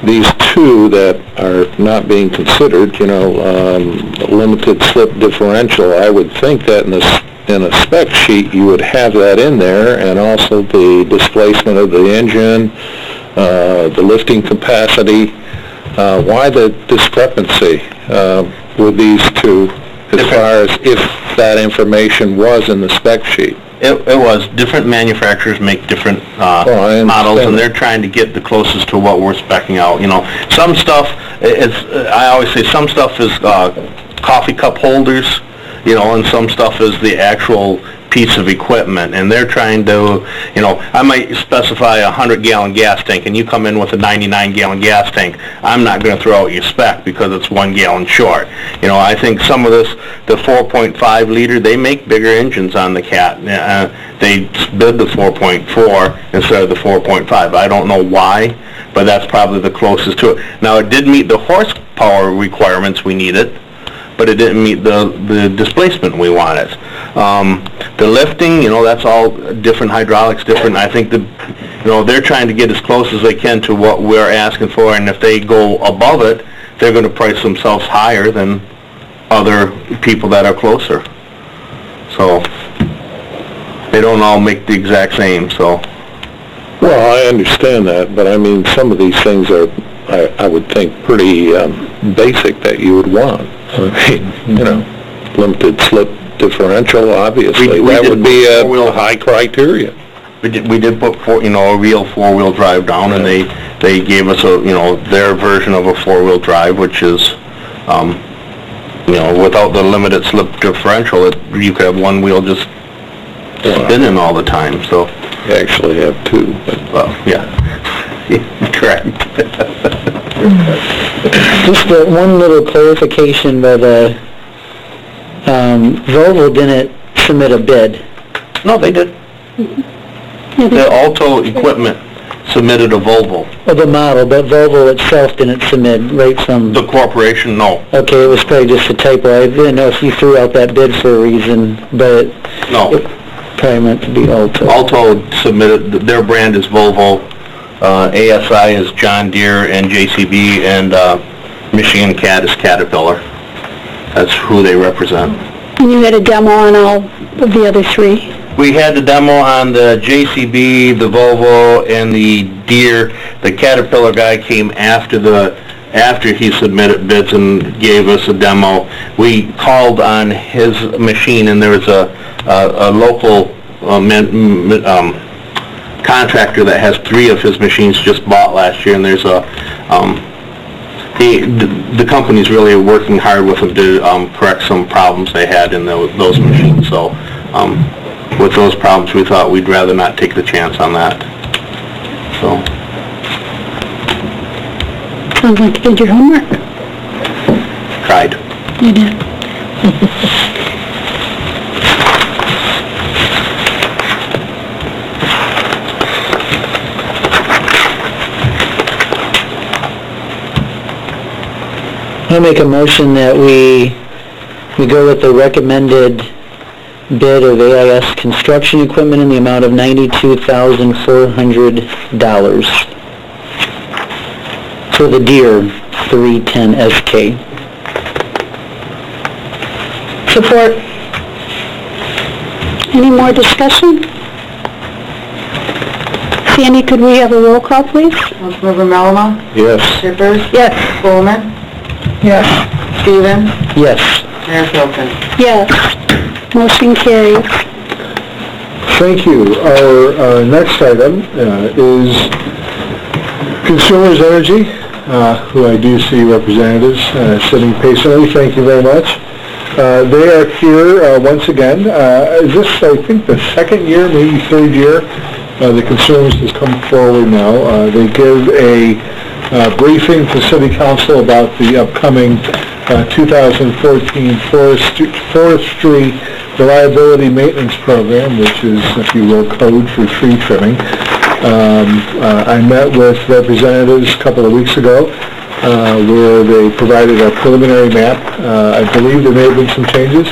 Speaker 11: these two that are not being considered, limited slip differential, I would think that in a spec sheet you would have that in there, and also the displacement of the engine, the lifting capacity. Why the discrepancy with these two as far as if that information was in the spec sheet?
Speaker 8: It was. Different manufacturers make different models, and they're trying to get the closest to what we're speccing out. Some stuff I always say some stuff is coffee cup holders, and some stuff is the actual piece of equipment, and they're trying to, you know, I might specify a 100-gallon gas tank, and you come in with a 99-gallon gas tank. I'm not going to throw out your spec because it's 1 gallon short. You know, I think some of this, the 4.5 liter, they make bigger engines on the Cat. They bid the 4.4 instead of the 4.5. I don't know why, but that's probably the closest to it. Now, it did meet the horsepower requirements we needed, but it didn't meet the displacement we wanted. The lifting, you know, that's all different hydraulics, different. I think they're trying to get as close as they can to what we're asking for, and if they go above it, they're going to price themselves higher than other people that are closer. So they don't all make the exact same. So.
Speaker 11: Well, I understand that, but I mean, some of these things are, I would think, pretty basic that you would want. I mean, you know, limited slip differential, obviously, that would be a high criteria.
Speaker 8: We did put a real four-wheel drive down, and they gave us their version of a four-wheel drive, which is, without the limited slip differential, you could have one wheel just spinning all the time. So
Speaker 11: you actually have two.
Speaker 8: Well, yeah, correct.
Speaker 10: Just one little clarification, but Volvo didn't submit a bid.
Speaker 8: No, they did. The Alto equipment submitted a Volvo.
Speaker 10: Of the model, but Volvo itself didn't submit, right from...
Speaker 8: The corporation, no.
Speaker 10: Okay, it was probably just a typo. I didn't know if you threw out that bid for a reason, but...
Speaker 8: No.
Speaker 10: It probably meant to be Alto.
Speaker 8: Alto submitted, their brand is Volvo, ASI is John Deere and JCB, and Michigan Cat is Caterpillar. That's who they represent.
Speaker 1: And you had a demo on all of the other three?
Speaker 8: We had the demo on the JCB, the Volvo, and the Deere. The Caterpillar guy came after he submitted bids and gave us a demo. We called on his machine, and there was a local contractor that has 3 of his machines just bought last year, and there's the company's really working hard with them to correct some problems they had in those machines. So with those problems, we thought we'd rather not take the chance on that. So.
Speaker 1: Sounds like you did your homework.
Speaker 8: Tried.
Speaker 1: You did.
Speaker 10: I make a motion that we go with the recommended bid of AIS construction equipment in the amount of $92,400 for the Deere 310 SK.
Speaker 1: Support. Any more discussion? Sandy, could we have a roll call, please?
Speaker 5: Councilmember Melama?
Speaker 11: Yes.
Speaker 5: Shippers?
Speaker 1: Yes.
Speaker 5: Coleman?
Speaker 1: Yes.
Speaker 5: Stevens?
Speaker 10: Yes.
Speaker 5: Mayor Filton?
Speaker 1: Yes. Motion carries.
Speaker 3: Thank you. Our next item is Consumers Energy, who I do see representatives sitting patiently. Thank you very much. They are here once again. Is this, I think, the second year, maybe third year, the Consumers has come forward now. They give a briefing to City Council about the upcoming 2014 Forestry Reliability Maintenance Program, which is, if you will, code for tree trimming. I met with representatives a couple of weeks ago where they provided a preliminary map. I believe there may have been some changes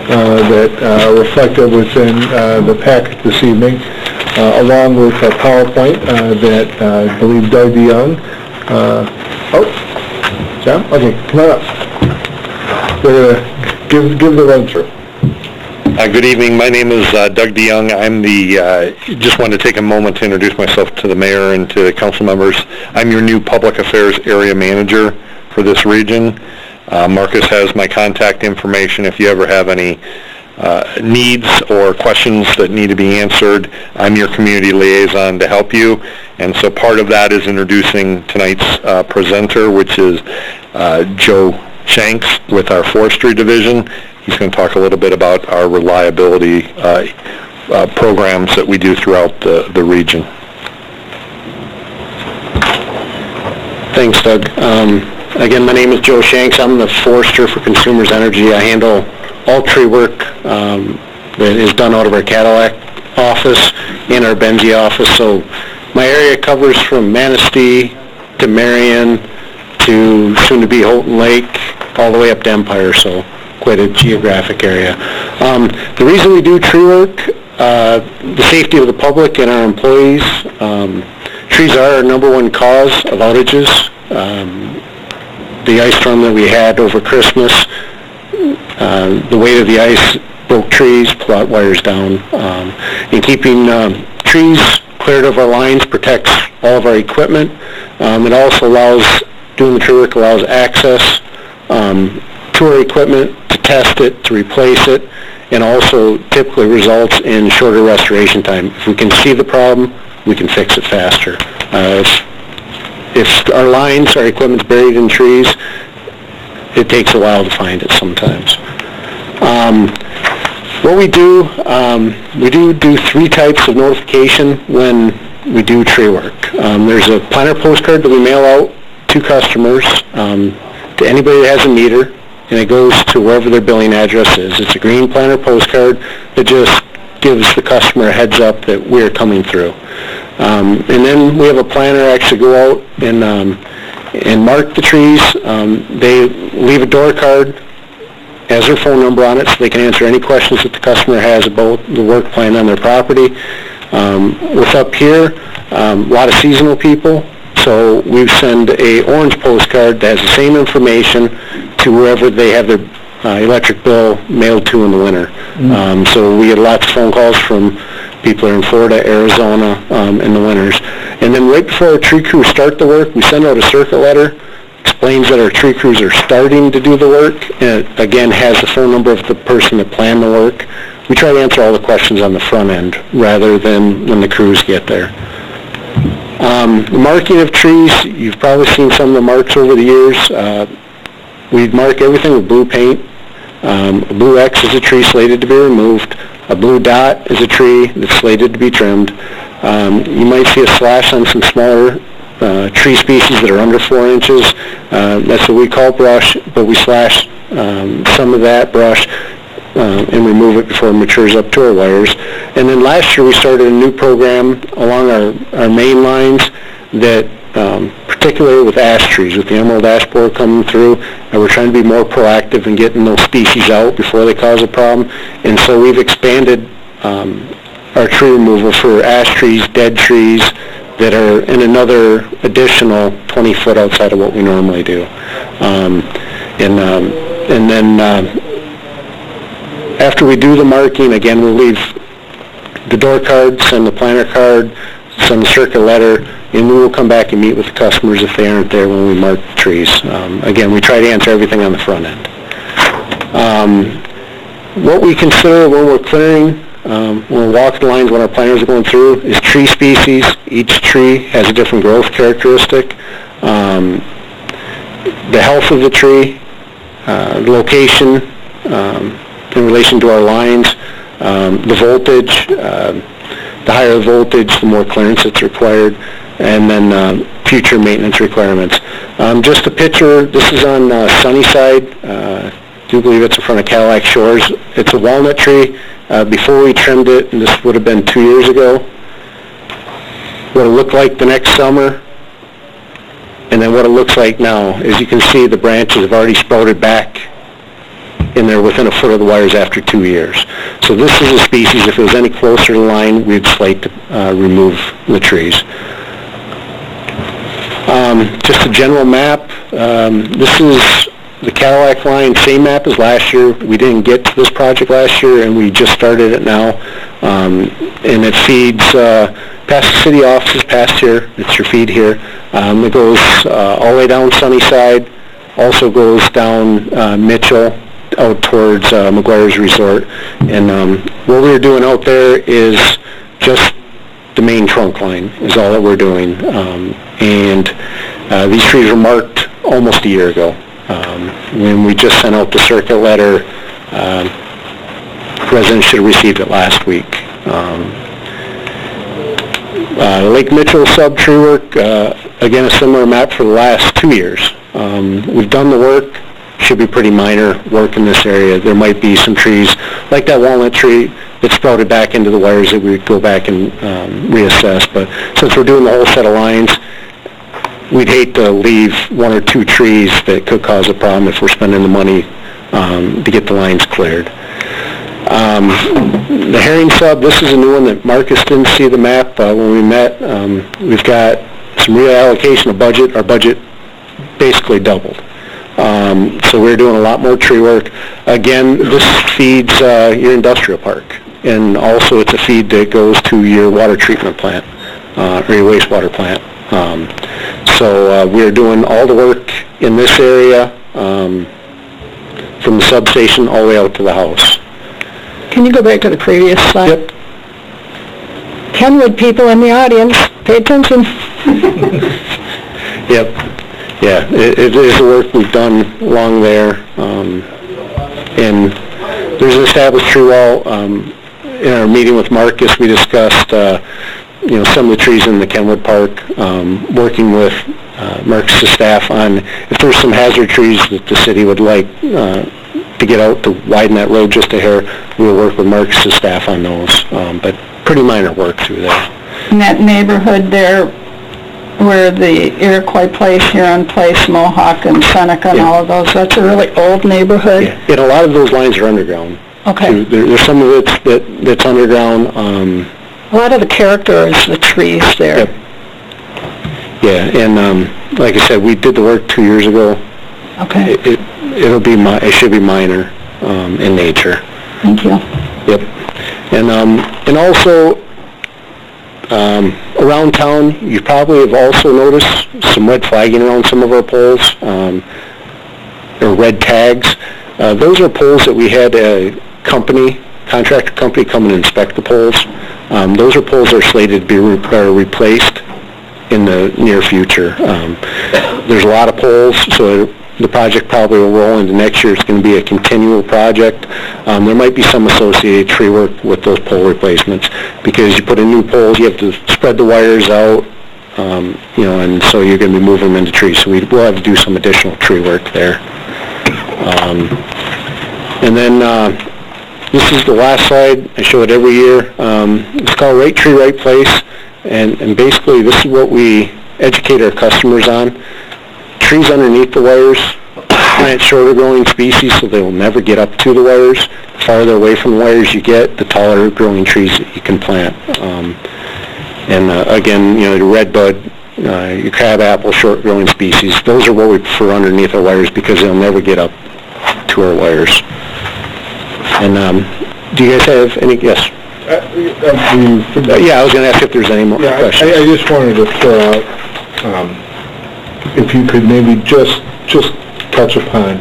Speaker 3: that are reflected within the packet this evening, along with a PowerPoint that I believe Doug DeYoung. John? Okay, come on up. We're going to give the run-through.
Speaker 11: Good evening. My name is Doug DeYoung. I'm just wanted to take a moment to introduce myself to the mayor and to the council members. I'm your new public affairs area manager for this region. Marcus has my contact information if you ever have any needs or questions that need to be answered. I'm your community liaison to help you. And so part of that is introducing tonight's presenter, which is Joe Shanks with our forestry division. he's going to talk a little bit about our reliability programs that we do throughout the region.
Speaker 12: Thanks, Doug. Again, my name is Joe Shanks. I'm the Forester for Consumers Energy. I handle all tree work that is done out of our Cadillac office and our Benzie office. So my area covers from Manistee to Marion to soon-to-be Houghton Lake, all the way up to Empire, so quite a geographic area. The reason we do tree work, the safety of the public and our employees. Trees are our number one cause of outages. The ice storm that we had over Christmas, the weight of the ice broke trees, pulled wires down. And keeping trees cleared of our lines protects all of our equipment. It also allows, doing the tree work allows access to our equipment, to test it, to replace it, and also typically results in shorter restoration time. If we can see the problem, we can fix it faster. If our lines, our equipment's buried in trees, it takes a while to find it sometimes. What we do three types of notification when we do tree work. There's a planner postcard that we mail out to customers, to anybody that has a meter, and it goes to wherever their billing address is. It's a green planner postcard that just gives the customer a heads up that we're coming through. And then we have a planner actually go out and mark the trees. They leave a door card, has their phone number on it, so they can answer any questions that the customer has about the work plan on their property. With up here, a lot of seasonal people, so we send a orange postcard that has the same information to wherever they have their electric bill mailed to in the winter. So we get lots of phone calls from people in Florida, Arizona, in the winters. And then right before our tree crews start the work, we send out a circuit letter, explains that our tree crews are starting to do the work, and it, again, has the phone number of the person that planned the work. We try to answer all the questions on the front end rather than when the crews get there. The marking of trees, you've probably seen some of the marks over the years. We mark everything with blue paint. A blue X is a tree slated to be removed. A blue dot is a tree that's slated to be trimmed. You might see a slash on some smaller tree species that are under 4 inches. That's what we call brush, but we slash some of that brush and remove it before it matures up to our wires. And then last year we started a new program along our main lines that particularly with ash trees, with the emerald ash borer coming through, and we're trying to be more proactive in getting those species out before they cause a problem. And so we've expanded our tree removal for ash trees, dead trees that are in another additional 20 foot outside of what we normally do. And then after we do the marking, again, we'll leave the door card, send the planner card, send the circuit letter, and we will come back and meet with the customers if they aren't there when we mark the trees. Again, we try to answer everything on the front end. What we consider when we're clearing, when we're walking the lines, when our planners are going through, is tree species. Each tree has a different growth characteristic. The health of the tree, the location in relation to our lines, the voltage, the higher the voltage, the more clearance that's required, and then future maintenance requirements. Just a picture, this is on Sunnyside. I do believe it's in front of Cadillac Shores. It's a walnut tree. Before we trimmed it, and this would have been 2 years ago, what it looked like the next summer, and then what it looks like now. As you can see, the branches have already sprouted back, and they're within a foot of the wires after 2 years. So this is a species, if it was any closer to the line, we'd slate to remove the trees. Just a general map. This is the Cadillac line, same map as last year. We didn't get to this project last year, and we just started it now. And it feeds past the city offices, past here. It's your feed here. It goes all the way down Sunnyside, also goes down Mitchell, out towards McGuire's Resort. And what we're doing out there is just the main trunk line is all that we're doing. And these trees were marked almost a year ago. When we just sent out the circuit letter Residents should have received it last week. Lake Mitchell sub tree work, again, a similar map for the last 2 years. We've done the work, should be pretty minor work in this area. There might be some trees, like that walnut tree that sprouted back into the wires that we would go back and reassess. But since we're doing the whole set of lines, we'd hate to leave 1 or 2 trees that could cause a problem if we're spending the money to get the lines cleared. The herring sub, this is a new one that Marcus didn't see the map when we met. We've got some reallocation of budget. Our budget basically doubled. So we're doing a lot more tree work. Again, this feeds your industrial park, and also it's a feed that goes to your water treatment plant or your wastewater plant. So we're doing all the work in this area from the substation all the way out to the house.
Speaker 4: Can you go back to the previous slide?
Speaker 12: Yep.
Speaker 4: Kenwood people in the audience, pay attention.
Speaker 12: Yep. Yeah, it is the work we've done along there. And there's an established tree wall. In our meeting with Marcus, we discussed some of the trees in the Kenwood Park, working with Marcus' staff on if there's some hazard trees that the city would like to get out to widen that road just a hair, we'll work with Marcus' staff on those. But pretty minor work through there.
Speaker 4: In that neighborhood there, where the Iroquois Place, Huron Place, Mohawk, and Seneca, and all of those, that's a really old neighborhood?
Speaker 12: Yeah, and a lot of those lines are underground.
Speaker 4: Okay.
Speaker 12: There's some of it that's underground.
Speaker 4: A lot of the character is the trees there.
Speaker 12: Yep. Yeah, and like I said, we did the work 2 years ago.
Speaker 4: Okay.
Speaker 12: It should be minor in nature.
Speaker 4: Thank you.
Speaker 12: Yep. And also around town, you probably have also noticed some red flagging around some of our poles, or red tags. Those are poles that we had a contractor company come and inspect the poles. Those are poles that are slated to be replaced in the near future. There's a lot of poles, so the project probably will roll into next year. It's going to be a continual project. There might be some associated tree work with those pole replacements, because you put in new poles, you have to spread the wires out, and so you're going to be moving them into trees. So we'll have to do some additional tree work there. And then this is the last slide. I show it every year. It's called Right Tree, Right Place, and basically this is what we educate our customers on. Trees underneath the wires, plant shorter growing species so they will never get up to the wires. The farther away from the wires you get, the taller growing trees that you can plant. Again, the redbud, your crabapple, short growing species, those are what we prefer underneath our wires because they'll never get up to our wires. And do you guys have any? Yes. Yeah, I was going to ask if there's any more questions.
Speaker 3: I just wanted to throw out, if you could maybe just touch upon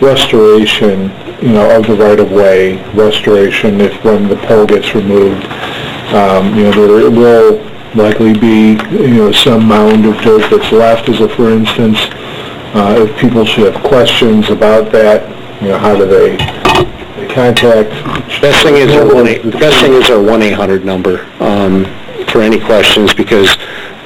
Speaker 3: restoration, of the right-of-way, restoration if when the pole gets removed, there will likely be, some mound of dirt that's left, as a for instance. If people should have questions about that, how do they contact?
Speaker 12: Best thing is our 1-800 number for any questions, because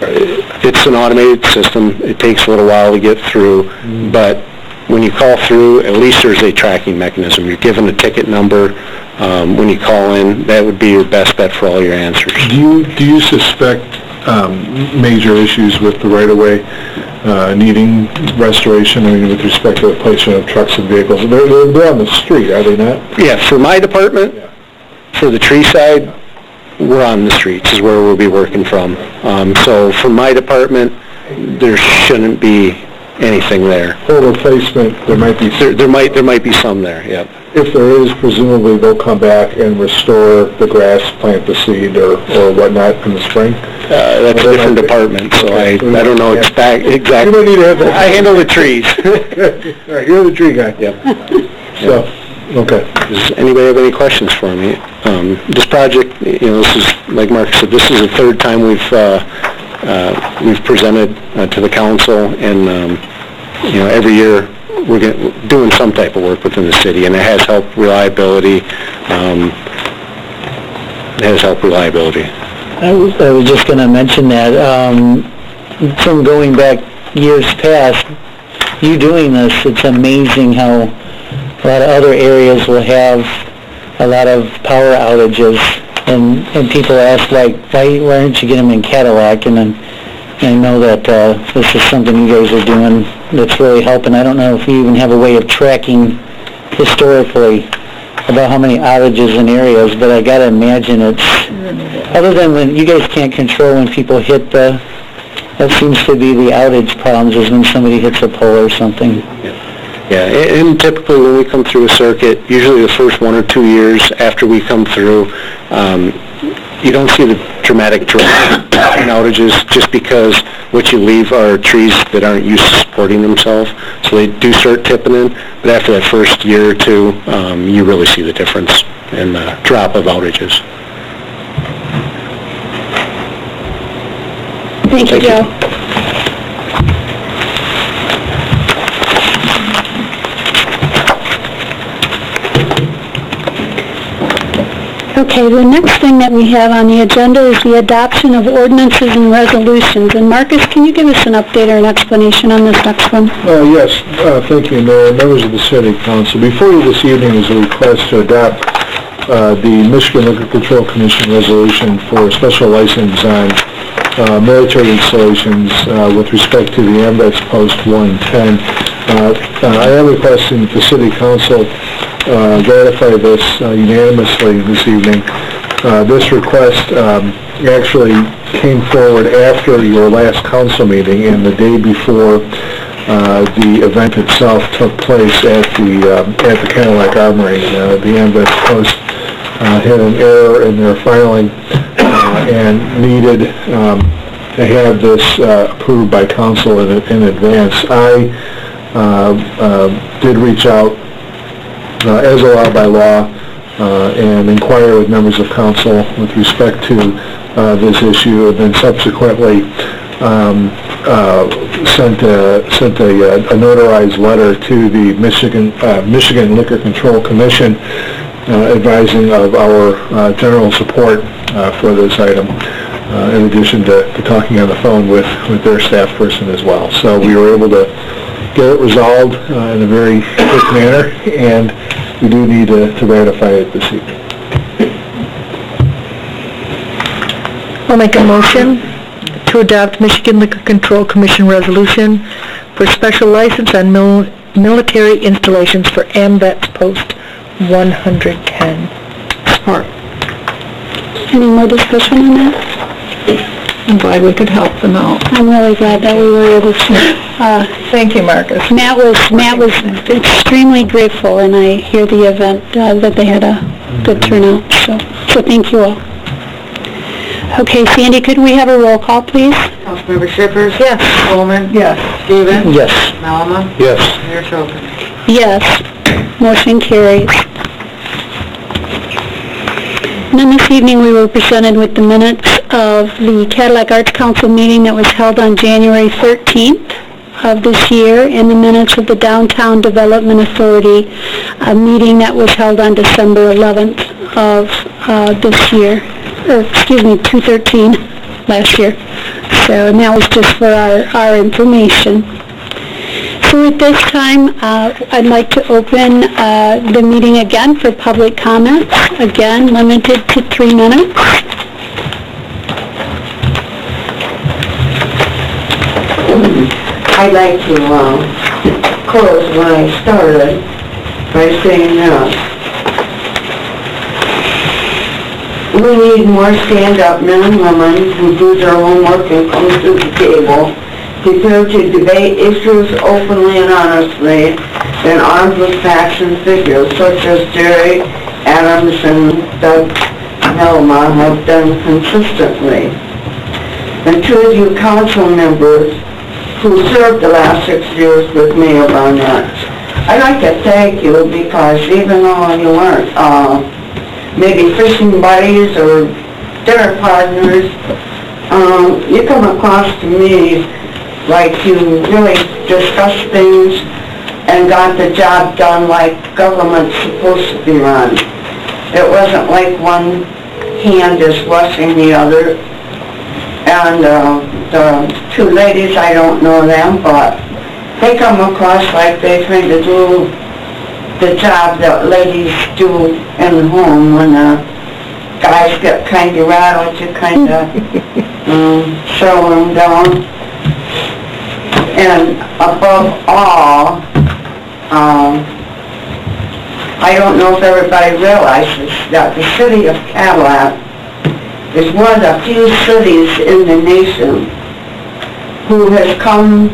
Speaker 12: it's an automated system. It takes a little while to get through, but when you call through, at least there's a tracking mechanism. You're given a ticket number. When you call in, that would be your best bet for all your answers.
Speaker 3: Do you suspect major issues with the right-of-way needing restoration? I mean, with respect to the placement of trucks and vehicles, they're on the street, are they not?
Speaker 12: Yeah, for my department, for the tree side, we're on the streets is where we'll be working from. So for my department, there shouldn't be anything there.
Speaker 3: Full replacement, there might be.
Speaker 12: There might be some there. Yep.
Speaker 3: If there is, presumably they'll come back and restore the grass, plant the seed, or whatnot in the spring.
Speaker 12: That's a different department, so I don't know exactly.
Speaker 3: You don't need to have that.
Speaker 12: I handle the trees.
Speaker 3: All right, you're the tree guy.
Speaker 12: Yep.
Speaker 3: So, okay.
Speaker 12: Does anybody have any questions for me? This project, this is, like Mark said, this is the third time we've presented to the council, and every year doing some type of work within the city, and it has helped reliability.
Speaker 10: I was just going to mention that, from going back years past, you doing this, it's amazing how a lot of other areas will have a lot of power outages, and people ask, like, why aren't you getting them in Cadillac? And then I know that this is something you guys are doing that's really helping. I don't know if you even have a way of tracking historically about how many outages in areas, but I got to imagine it's, other than when you guys can't control when people hit that seems to be the outage problems, is when somebody hits a pole or something.
Speaker 12: Yeah, and typically when we come through a circuit, usually the first 1 or 2 years after we come through, you don't see the dramatic drop in outages, just because what you leave are trees that aren't used to supporting themselves, so they do start tipping in, but after that first year or two, you really see the difference in the drop of outages.
Speaker 1: Thank you, Joe. Okay, the next thing that we have on the agenda is the adoption of ordinances and resolutions. And Marcus, can you give us an update or an explanation on this next one?
Speaker 3: Yes, thank you, Mayor, members of the City Council. Before you this evening is a request to adopt the Michigan Liquor Control Commission resolution for special license on military installations with respect to the AMVETS Post 110. I am requesting that the City Council ratify this unanimously this evening. This request actually came forward after your last council meeting and the day before the event itself took place at the Cadillac Armory. The AMVETS Post had an error in their filing and needed to have this approved by council in advance. I did reach out as allowed by law and inquire with members of council with respect to this issue, and then subsequently sent a notarized letter to the Michigan Liquor Control Commission advising of our general support for this item, in addition to talking on the phone with their staff person as well. So we were able to get it resolved in a very quick manner, and we do need to ratify it this evening.
Speaker 4: I'll make a motion to adopt Michigan Liquor Control Commission resolution for special license on military installations for AMVETS Post 110.
Speaker 1: Support. Any more discussion on that?
Speaker 4: I'm glad we could help them out.
Speaker 1: I'm really glad that we were able to.
Speaker 4: Thank you, Marcus.
Speaker 1: Matt was extremely grateful, and I hear the event that they had a good turnout. So thank you all. Okay, Sandy, could we have a roll call, please?
Speaker 5: Councilmember Shippers?
Speaker 4: Yes.
Speaker 5: Coleman?
Speaker 4: Yes.
Speaker 5: Stevens?
Speaker 10: Yes.
Speaker 5: Malama?
Speaker 11: Yes.
Speaker 5: Mayor Schultz?
Speaker 1: Yes. Motion carries. And then this evening we were presented with the minutes of the Cadillac Arts Council meeting that was held on January 13th of this year, and the minutes of the Downtown Development Authority meeting that was held on December 11th of this year, or excuse me, 2/13 last year. So, and that was just for our information. So at this time, I'd like to open the meeting again for public comments, again limited to 3 minutes.
Speaker 5: I'd like to close when I started by saying we need more stand-up men and women who do their homework and come to the table, prepared to debate issues openly and honestly, and armed with facts and figures, such as Jerry Adams and Doug Melma have done consistently. And to you council members who served the last 6 years with Mayor Barnett, I'd like to thank you, because even though you weren't maybe fishing buddies or dinner partners, you come across to me like you really discuss things and got the job done like government's supposed to be run. It wasn't like one hand is washing the other. And the two ladies, I don't know them, but they come across like they kind of do the job that ladies do in the home. When the guys get kind of rattled, you kind of show them down. And above all, I don't know if everybody realizes that the city of Cadillac is one of the few cities in the nation who has come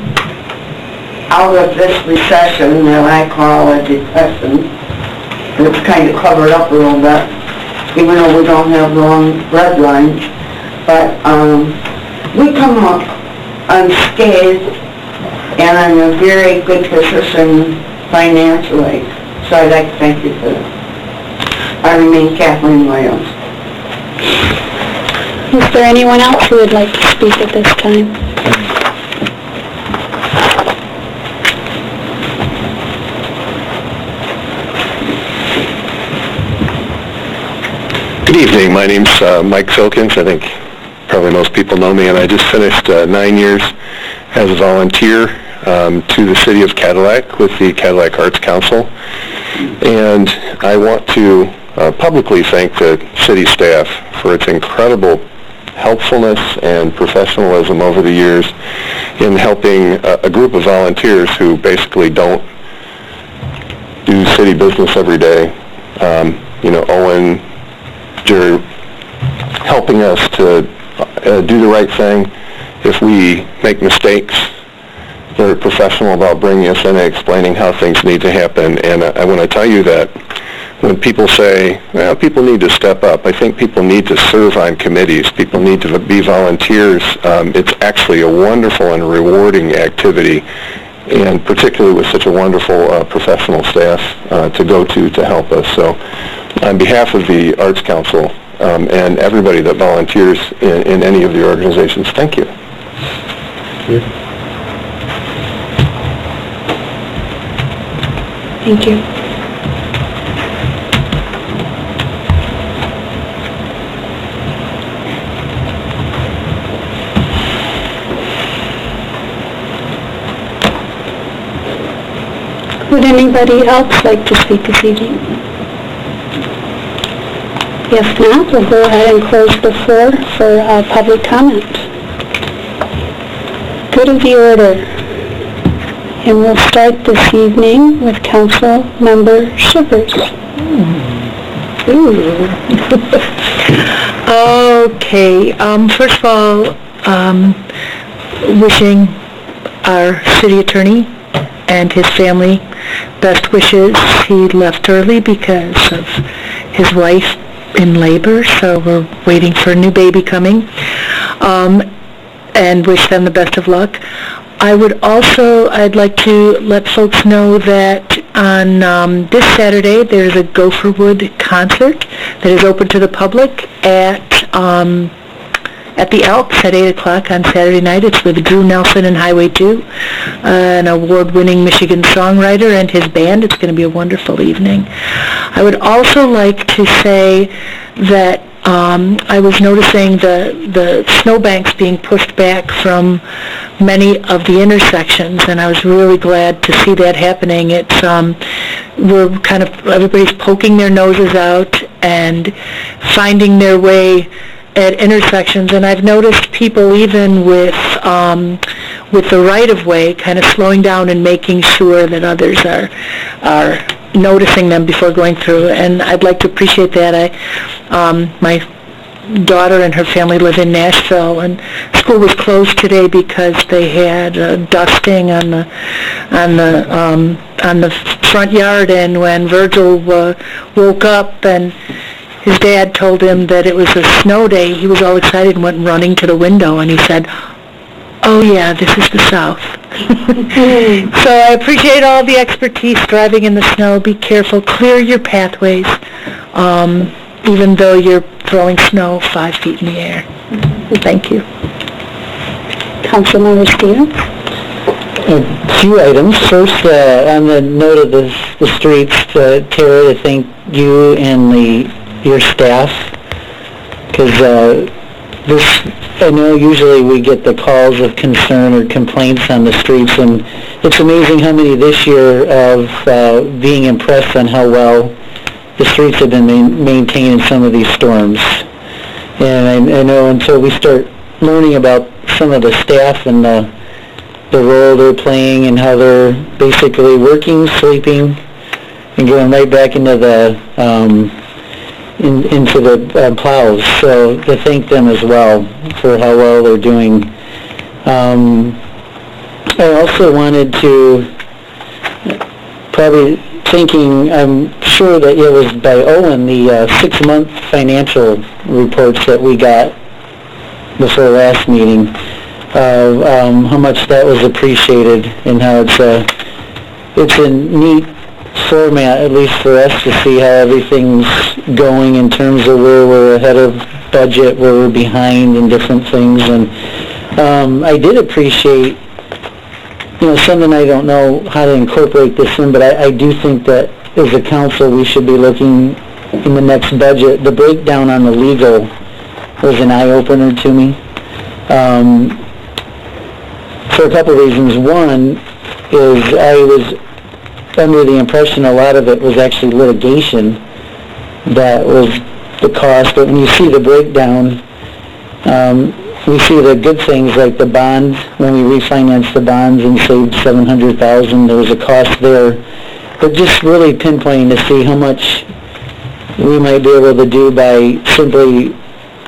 Speaker 5: out of this recession that I call a depression. It's kind of covered up a little bit, even though we don't have long red lines. But we come up unscathed and in a very good position financially. So I'd like to thank you for that. I remain Kathleen Williams.
Speaker 1: Is there anyone else who would like to speak at this time?
Speaker 7: Good evening. My name's Mike Silkins. I think probably most people know me, and I just finished 9 years as a volunteer to the city of Cadillac with the Cadillac Arts Council. And I want to publicly thank the city staff for its incredible helpfulness and professionalism over the years in helping a group of volunteers who basically don't do city business every day. Owen, you're helping us to do the right thing. If we make mistakes, they're professional about bringing us in and explaining how things need to happen. And I want to tell you that when people say, well, people need to step up, I think people need to serve on committees. People need to be volunteers. It's actually a wonderful and rewarding activity, and particularly with such a wonderful professional staff to go to help us. So on behalf of the Arts Council and everybody that volunteers in any of the organizations, thank you.
Speaker 1: Thank you. Would anybody else like to speak this evening? If not, we'll go ahead and close the floor for public comment. Good of the order. And we'll start this evening with Council Member Shivers.
Speaker 4: Okay, first of all, wishing our city attorney and his family best wishes. He left early because of his wife in labor, so we're waiting for a new baby coming, and wish them the best of luck. I'd like to let folks know that on this Saturday there's a Gopherwood concert that is open to the public at the Elks at 8 o'clock on Saturday night. It's with Drew Nelson and Highway 2, an award-winning Michigan songwriter and his band. It's going to be a wonderful evening. I would also like to say that I was noticing the snowbanks being pushed back from many of the intersections, and I was really glad to see that happening. It's everybody's poking their noses out and finding their way at intersections, and I've noticed people even with the right-of-way kind of slowing down and making sure that others are noticing them before going through, and I'd like to appreciate that. My daughter and her family live in Nashville, and school was closed today because they had dusting on the front yard, and when Virgil woke up and his dad told him that it was a snow day, he was all excited and went running to the window, and he said, "Oh yeah, this is the South." So I appreciate all the expertise driving in the snow. Be careful, clear your pathways, even though you're throwing snow 5 feet in the air. Thank you.
Speaker 1: Councilmember Stevens?
Speaker 10: A few items. First, on the note of the streets, Tara, to thank you and your staff, because I know usually we get the calls of concern or complaints on the streets, and it's amazing how many this year of being impressed on how well the streets have been maintained in some of these storms. And I know until we start learning about some of the staff and the role they're playing and how they're basically working, sleeping, and going right back into the plows. So to thank them as well for how well they're doing. I also wanted to probably thinking, I'm sure that it was by Owen, the 6-month financial reports that we got before last meeting, how much that was appreciated and how it's a neat format, at least for us, to see how everything's going in terms of where we're ahead of budget, where we're behind, and different things. And I did appreciate, something I don't know how to incorporate this in, but I do think that as a council we should be looking in the next budget. The breakdown on the legal was an eye-opener to me. For a couple of reasons. One is I was under the impression a lot of it was actually litigation that was the cost, but when you see the breakdown, we see the good things like the bond. When we refinanced the bonds and saved $700,000, there was a cost there. But just really pinpointing to see how much we might be able to do by simply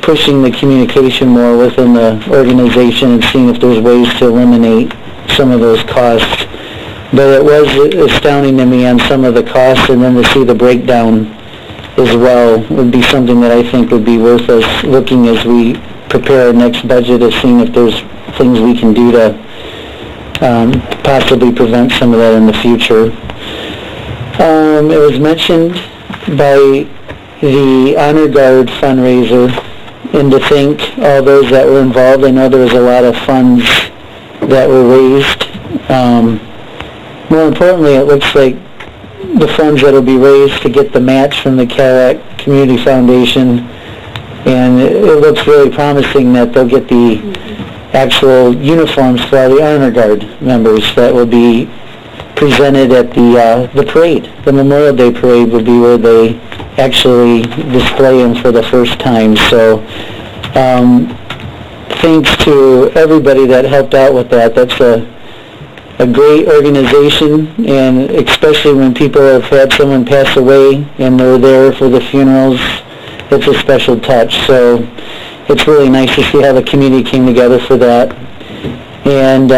Speaker 10: pushing the communication more within the organization and seeing if there's ways to eliminate some of those costs. But it was astounding to me on some of the costs, and then to see the breakdown as well would be something that I think would be worth us looking as we prepare our next budget, of seeing if there's things we can do to possibly prevent some of that in the future. It was mentioned by the Honor Guard fundraiser, and to thank all those that were involved. I know there was a lot of funds that were raised. More importantly, it looks like the funds that will be raised to get the match from the Cadillac Community Foundation, and it looks really promising that they'll get the actual uniforms for all the Honor Guard members that will be presented at the parade. The Memorial Day parade will be where they actually display them for the first time. So thanks to everybody that helped out with that. That's a great organization, and especially when people have had someone pass away and they're there for the funerals, it's a special touch. So it's really nice to see how the community came together for that. And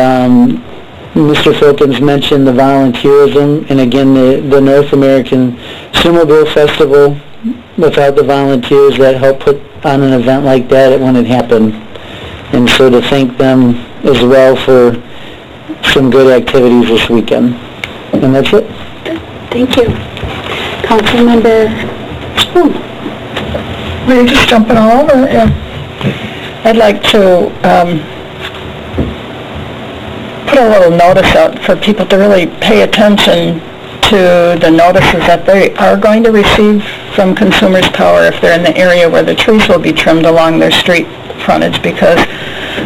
Speaker 10: Mr. Filkins mentioned the volunteerism, and again, the North American Snowmobile Festival. Without the volunteers that help put on an event like that, it wouldn't happen. And so to thank them as well for some good activities this weekend. And that's it.
Speaker 1: Thank you. Councilmember Spoon.
Speaker 4: Were you just jumping all over? Yeah. I'd like to put a little notice out for people to really pay attention to the notices that they are going to receive from Consumers Power if they're in the area where the trees will be trimmed along their street frontage, because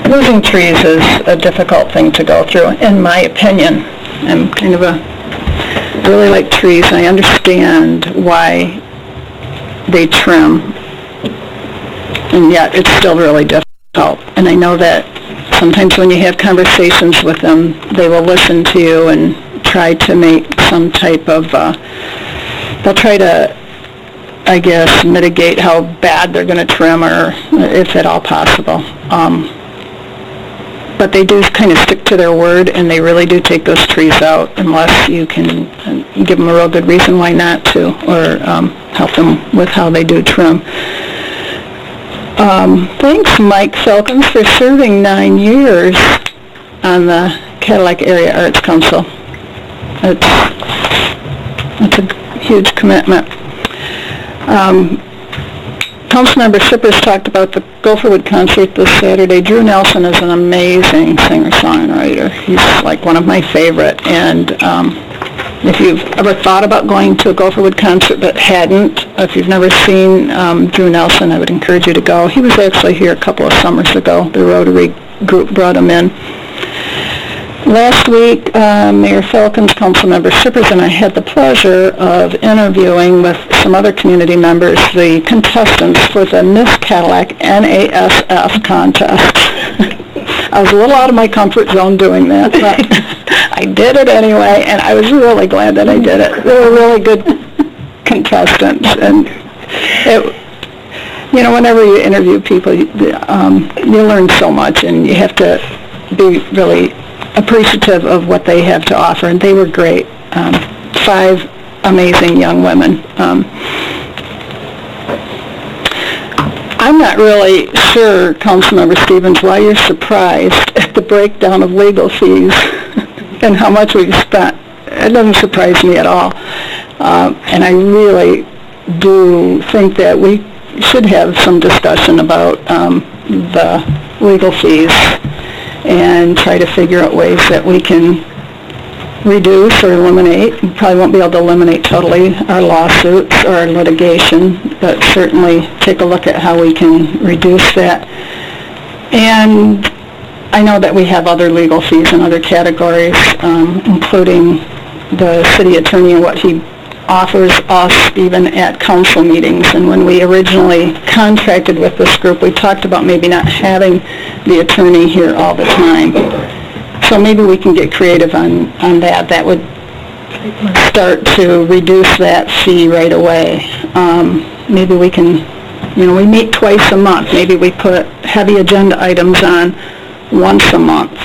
Speaker 4: losing trees is a difficult thing to go through, in my opinion. I'm kind of really like trees. I understand why they trim, and yet it's still really difficult. And I know that sometimes when you have conversations with them, they will listen to you and try to make some type of, they'll try to, I guess, mitigate how bad they're going to trim, or if at all possible. But they do kind of stick to their word, and they really do take those trees out unless you can give them a real good reason why not to, or help them with how they do trim. Thanks, Mike Filkins, for serving 9 years on the Cadillac Area Arts Council. It's a huge commitment. Councilmember Shippers talked about the Gopherwood concert this Saturday. Drew Nelson is an amazing singer-songwriter. He's like one of my favorite, and if you've ever thought about going to a Gopherwood concert but hadn't, if you've never seen Drew Nelson, I would encourage you to go. He was actually here a couple of summers ago. The Rotary group brought him in. Last week, Mayor Falcons, Councilmember Shippers, and I had the pleasure of interviewing with some other community members the contestants for the Miss Cadillac NASF contest. I was a little out of my comfort zone doing that, but I did it anyway, and I was really glad that I did it. They were really good contestants, and whenever you interview people, you learn so much, and you have to be really appreciative of what they have to offer, and they were great. 5 amazing young women. I'm not really sure, Councilmember Stevens, why you're surprised at the breakdown of legal fees and how much we've spent. It doesn't surprise me at all. And I really do think that we should have some discussion about the legal fees and try to figure out ways that we can reduce or eliminate. We probably won't be able to eliminate totally our lawsuits or our litigation, but certainly take a look at how we can reduce that. And I know that we have other legal fees in other categories, including the city attorney and what he offers us even at council meetings. And when we originally contracted with this group, we talked about maybe not having the attorney here all the time. So maybe we can get creative on that. That would start to reduce that fee right away. Maybe we can, we meet twice a month. Maybe we put heavy agenda items on once a month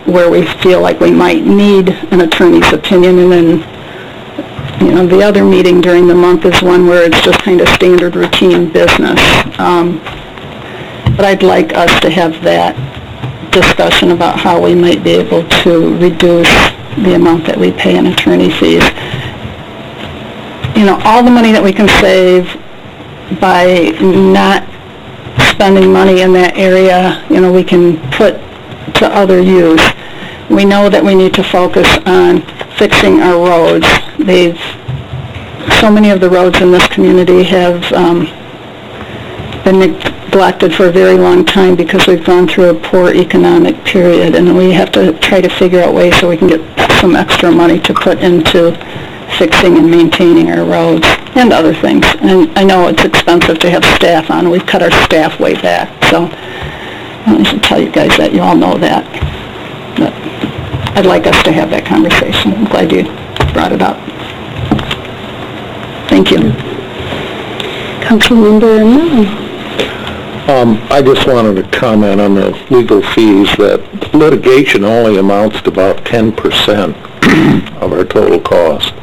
Speaker 4: where we feel like we might need an attorney's opinion, and then the other meeting during the month is one where it's just kind of standard routine business. But I'd like us to have that discussion about how we might be able to reduce the amount that we pay in attorney fees. All the money that we can save by not spending money in that area, we can put to other use. We know that we need to focus on fixing our roads. So many of the roads in this community have been neglected for a very long time because we've gone through a poor economic period, and we have to try to figure out ways so we can get some extra money to put into fixing and maintaining our roads and other things. And I know it's expensive to have staff on. We've cut our staff way back, so I should tell you guys that. You all know that. But I'd like us to have that conversation. I'm glad you brought it up. Thank you. Councilmember Millen.
Speaker 11: I just wanted to comment on the legal fees that litigation only amounts to about 10% of our total cost.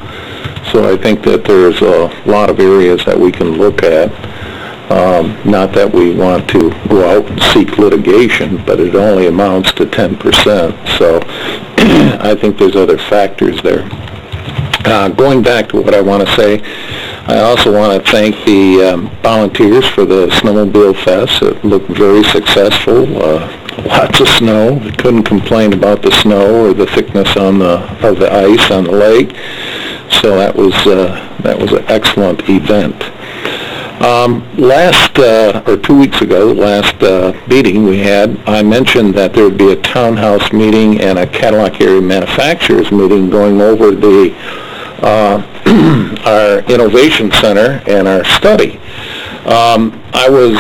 Speaker 11: So I think that there's a lot of areas that we can look at. Not that we want to go out and seek litigation, but it only amounts to 10%. So I think there's other factors there. Going back to what I want to say, I also want to thank the volunteers for the Snowmobile Fest. It looked very successful. Lots of snow. We couldn't complain about the snow or the thickness of the ice on the lake. So that was an excellent event. 2 weeks ago, last meeting we had, I mentioned that there would be a townhouse meeting and a Cadillac area manufacturers meeting going over our innovation center and our study. I was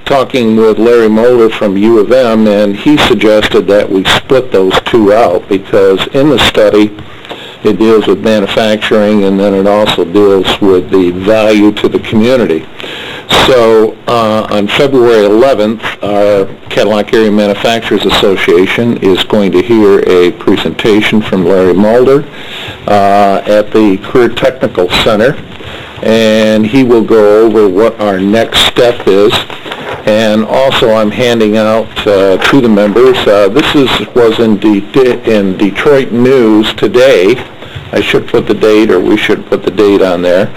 Speaker 11: talking with Larry Mulder from U of M, and he suggested that we split those two out because in the study it deals with manufacturing, and then it also deals with the value to the community. So on February 11th, our Cadillac Area Manufacturers Association is going to hear a presentation from Larry Mulder at the Career Technical Center, and he will go over what our next step is. And also I'm handing out to the members, was in Detroit News today. I should put the date, or we should put the date on there.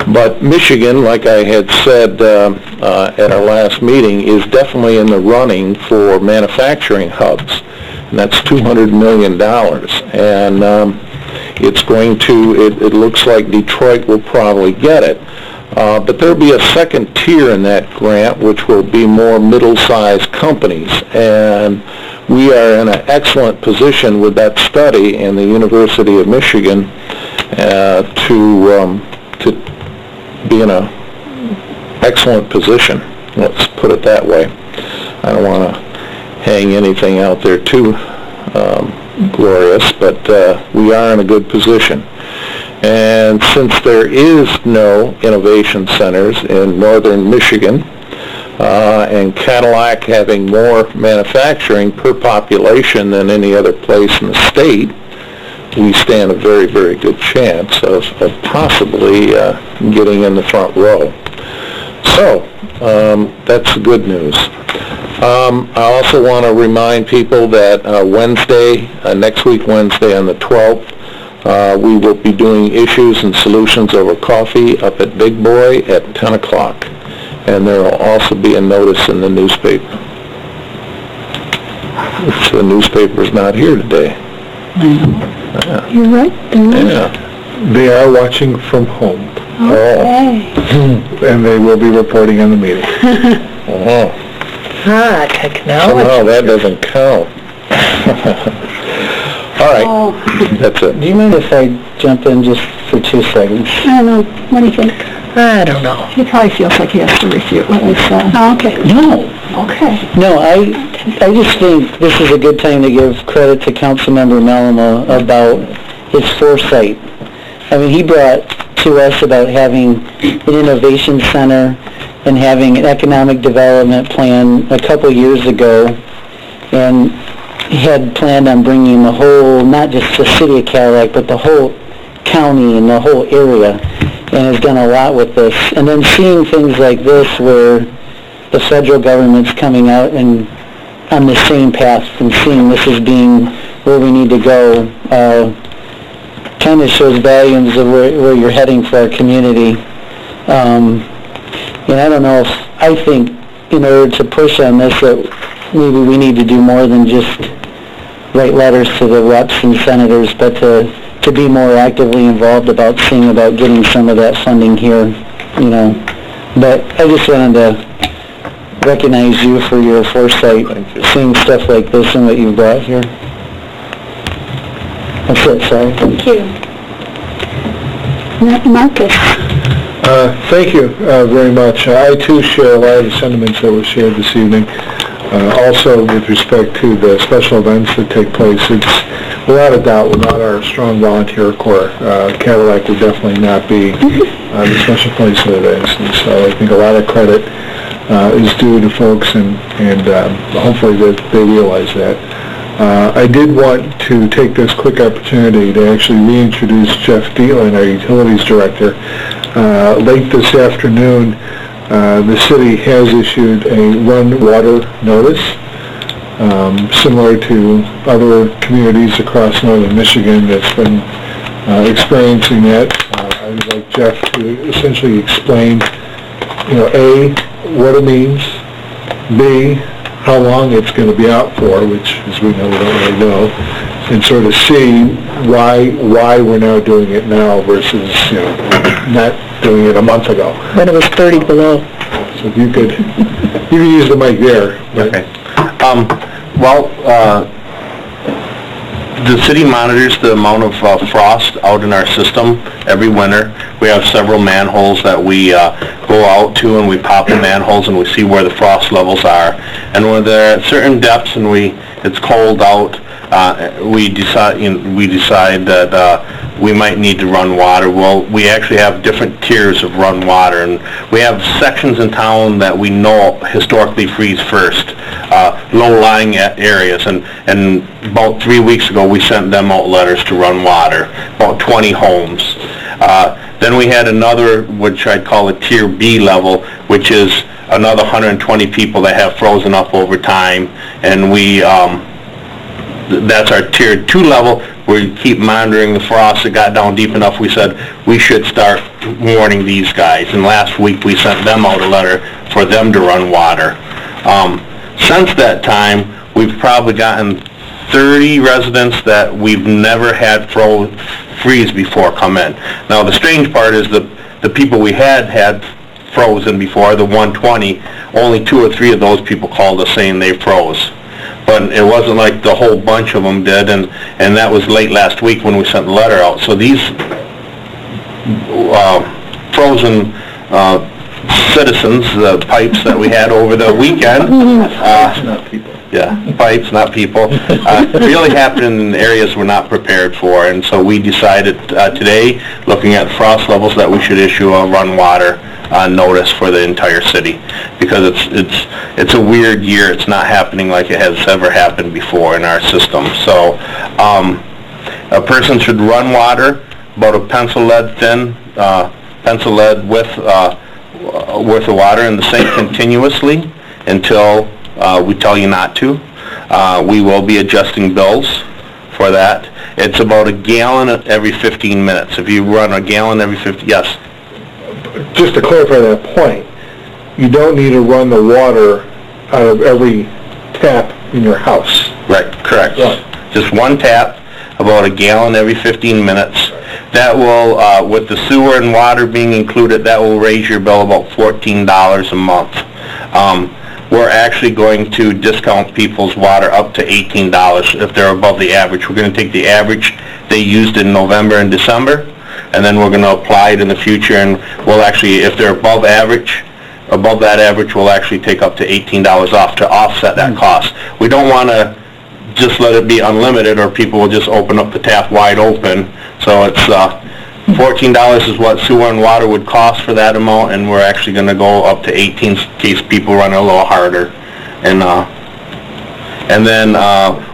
Speaker 11: But Michigan, like I had said at our last meeting, is definitely in the running for manufacturing hubs, and that's $200 million. And it's going to, it looks like Detroit will probably get it. But there'll be a second tier in that grant, which will be more middle-sized companies. And we are in an excellent position with that study in the University of Michigan to be in an excellent position. Let's put it that way. I don't want to hang anything out there too glorious, but we are in a good position. And since there is no innovation centers in northern Michigan, and Cadillac having more manufacturing per population than any other place in the state, we stand a very, very good chance of possibly getting in the front row. So, that's the good news. I also want to remind people that Wednesday, next week Wednesday on the 12th, we will be doing issues and solutions over coffee up at Big Boy at 10 o'clock. And there will also be a notice in the newspaper. The newspaper's not here today.
Speaker 1: Yeah. You're right.
Speaker 11: Yeah.
Speaker 3: They are watching from home.
Speaker 1: Okay.
Speaker 3: And they will be reporting on the meeting.
Speaker 11: Oh.
Speaker 4: Technology.
Speaker 11: Somehow that doesn't count. All right, that's it.
Speaker 10: Do you mind if I jump in just for 2 seconds?
Speaker 1: I don't know. What do you think?
Speaker 4: I don't know.
Speaker 1: He probably feels like he has to refute what we said. Oh, okay.
Speaker 10: No.
Speaker 1: Okay.
Speaker 10: No, I just think this is a good time to give credit to Councilmember Malama about his foresight. I mean, he brought to us about having an innovation center and having an economic development plan a couple years ago, and he had planned on bringing the whole, not just the city of Cadillac, but the whole county and the whole area, and has done a lot with this. And then seeing things like this where the federal government's coming out and on the same path and seeing this as being where we need to go, kind of shows volumes of where you're heading for our community. And I don't know if, I think in order to push on this, that maybe we need to do more than just write letters to the reps and senators, but to be more actively involved about seeing about getting some of that funding here, you know. But I just wanted to recognize you for your foresight, seeing stuff like this and what you've brought here. That's it, sorry.
Speaker 1: Thank you. Marcus.
Speaker 3: Thank you very much. I too share a lot of the sentiments that were shared this evening. Also, with respect to the special events that take place, it's without a doubt, without our strong volunteer corps, Cadillac would definitely not be the special place that it is. And so I think a lot of credit is due to folks, and hopefully that they realize that. I did want to take this quick opportunity to actually reintroduce Jeff Dietland, our Utilities Director. Late this afternoon, the city has issued a run water notice, similar to other communities across northern Michigan that's been experiencing that. I would like Jeff to essentially explain, A, what it means, B, how long it's going to be out for, which, as we know, we don't really know, and sort of see why we're now doing it now versus, not doing it a month ago.
Speaker 4: When it was 30 below.
Speaker 3: So if you could use the mic there.
Speaker 6: Okay. The city monitors the amount of frost out in our system every winter. We have several manholes that we go out to, and we pop the manholes and we see where the frost levels are. And when they're at certain depths and it's cold out, we decide that we might need to run water. Well, we actually have different tiers of run water, and we have sections in town that we know historically freeze first, low-lying areas, and about 3 weeks ago we sent them out letters to run water, about 20 homes. Then we had another, which I'd call a tier B level, which is another 120 people that have frozen up over time, and
Speaker 8: that's our tier 2 level, where you keep monitoring the frost. It got down deep enough, we said we should start warning these guys. And last week we sent them out a letter for them to run water. Since that time, we've probably gotten 30 residents that we've never had freeze before come in. Now the strange part is the people we had frozen before, the 120, only 2 or 3 of those people called us saying they froze. But it wasn't like the whole bunch of them did, and that was late last week when we sent the letter out. So these frozen citizens, the pipes that we had over the weekend,
Speaker 3: Not people.
Speaker 8: yeah, pipes, not people, really happened in areas we're not prepared for, and so we decided today, looking at frost levels, that we should issue a run water notice for the entire city, because it's a weird year. It's not happening like it has ever happened before in our system. So a person should run water about a pencil lead thin, pencil lead width worth of water in the sink continuously until we tell you not to. We will be adjusting bills for that. It's about a gallon every 15 minutes. If you run a gallon every 50, yes.
Speaker 3: Just to clarify that point, you don't need to run the water out of every tap in your house.
Speaker 8: Right, correct.
Speaker 3: Right.
Speaker 8: Just one tap, about a gallon every 15 minutes. That will, with the sewer and water being included, that will raise your bill about $14 a month. We're actually going to discount people's water up to $18 if they're above the average. We're going to take the average they used in November and December, and then we're going to apply it in the future, and we'll actually, if they're above that average, we'll actually take up to $18 off to offset that cost. We don't want to just let it be unlimited, or people will just open up the tap wide open. So it's $14 is what sewer and water would cost for that amount, and we're actually going to go up to 18 in case people run a little harder. And then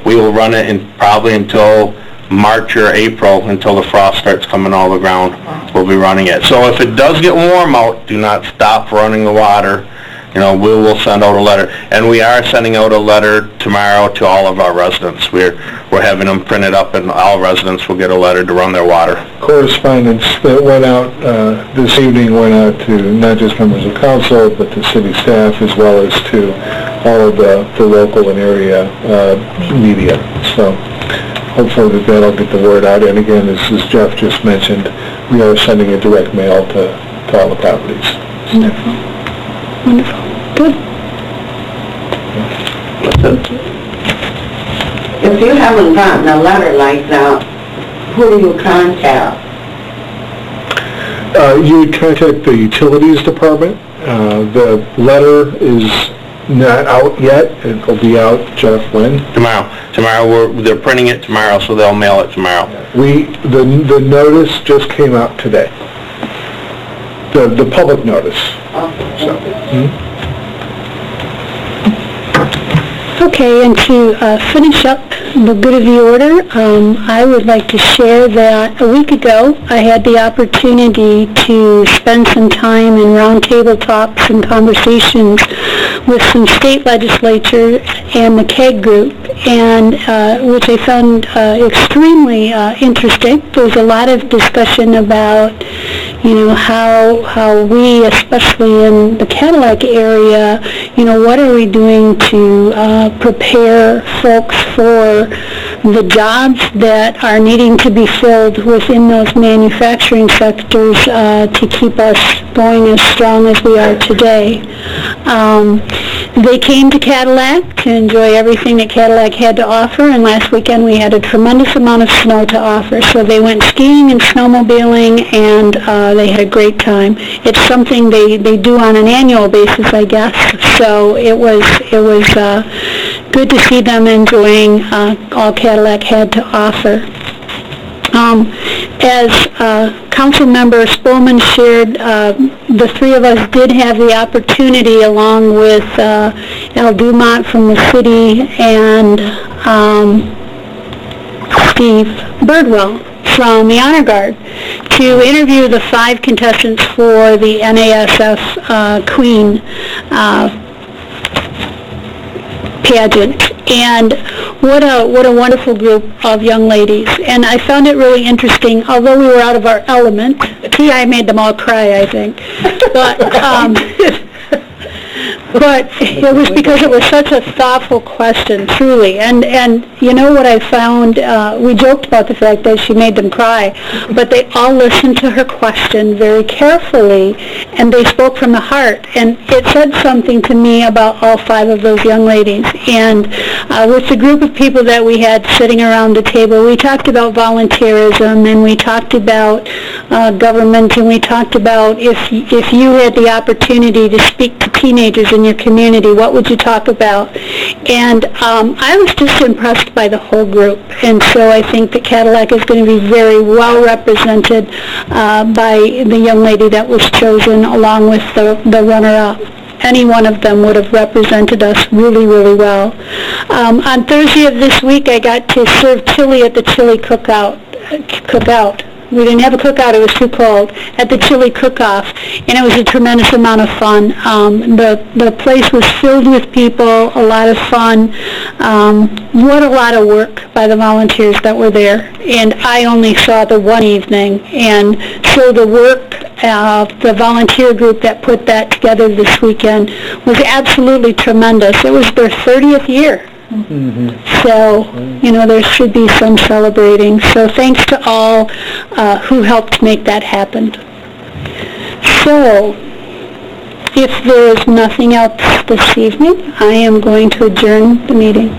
Speaker 8: we will run it in probably until March or April, until the frost starts coming all the ground. We'll be running it. So if it does get warm out, do not stop running the water. We will send out a letter, and we are sending out a letter tomorrow to all of our residents. We're having them printed up, and all residents will get a letter to run their water.
Speaker 3: Correspondence that went out this evening went out to not just members of council, but to city staff, as well as to all of the local and area media. So hopefully that'll get the word out. And again, as Jeff just mentioned, we are sending a direct mail to all the properties.
Speaker 1: Wonderful. Wonderful. Good.
Speaker 5: If you haven't gotten a letter like that, who do you contact?
Speaker 3: You would contact the utilities department. The letter is not out yet. It'll be out, Jeff, when?
Speaker 8: Tomorrow. They're printing it tomorrow, so they'll mail it tomorrow.
Speaker 3: The notice just came out today. The public notice. So,
Speaker 1: Okay, and to finish up the good of the order, I would like to share that a week ago I had the opportunity to spend some time in roundtable talks and conversations with some state legislatures and the CAG group, and which I found extremely interesting. There was a lot of discussion about how we, especially in the Cadillac area, what are we doing to prepare folks for the jobs that are needing to be filled within those manufacturing sectors to keep us going as strong as we are today. They came to Cadillac to enjoy everything that Cadillac had to offer, and last weekend we had a tremendous amount of snow to offer. So they went skiing and snowmobiling, and they had a great time. It's something they do on an annual basis, I guess. So it was good to see them enjoying all Cadillac had to offer. As Council Member Spolman shared, the three of us did have the opportunity, along with Al Dumont from the city and Steve Birdwell from the Honor Guard, to interview the 5 contestants for the NASF Queen pageant. And what a wonderful group of young ladies. And I found it really interesting, although we were out of our element. I made them all cry, I think. But it was because it was such a thoughtful question, truly. And you know what I found? We joked about the fact that she made them cry, but they all listened to her question very carefully, and they spoke from the heart. And it said something to me about all 5 of those young ladies. And with the group of people that we had sitting around the table, we talked about volunteerism, and we talked about government, and we talked about if you had the opportunity to speak to teenagers in your community, what would you talk about? And I was just impressed by the whole group, and so I think that Cadillac is going to be very well represented by the young lady that was chosen along with the runner-up. Any one of them would have represented us really, really well. On Thursday of this week, I got to serve chili at the chili cookout. We didn't have a cookout, it was too cold, at the chili cook-off, and it was a tremendous amount of fun. The place was filled with people, a lot of fun. What a lot of work by the volunteers that were there, and I only saw the one evening, and so the work of the volunteer group that put that together this weekend was absolutely tremendous. It was their 30th year. So, there should be some celebrating. So thanks to all who helped make that happen. So, if there is nothing else this evening, I am going to adjourn the meeting.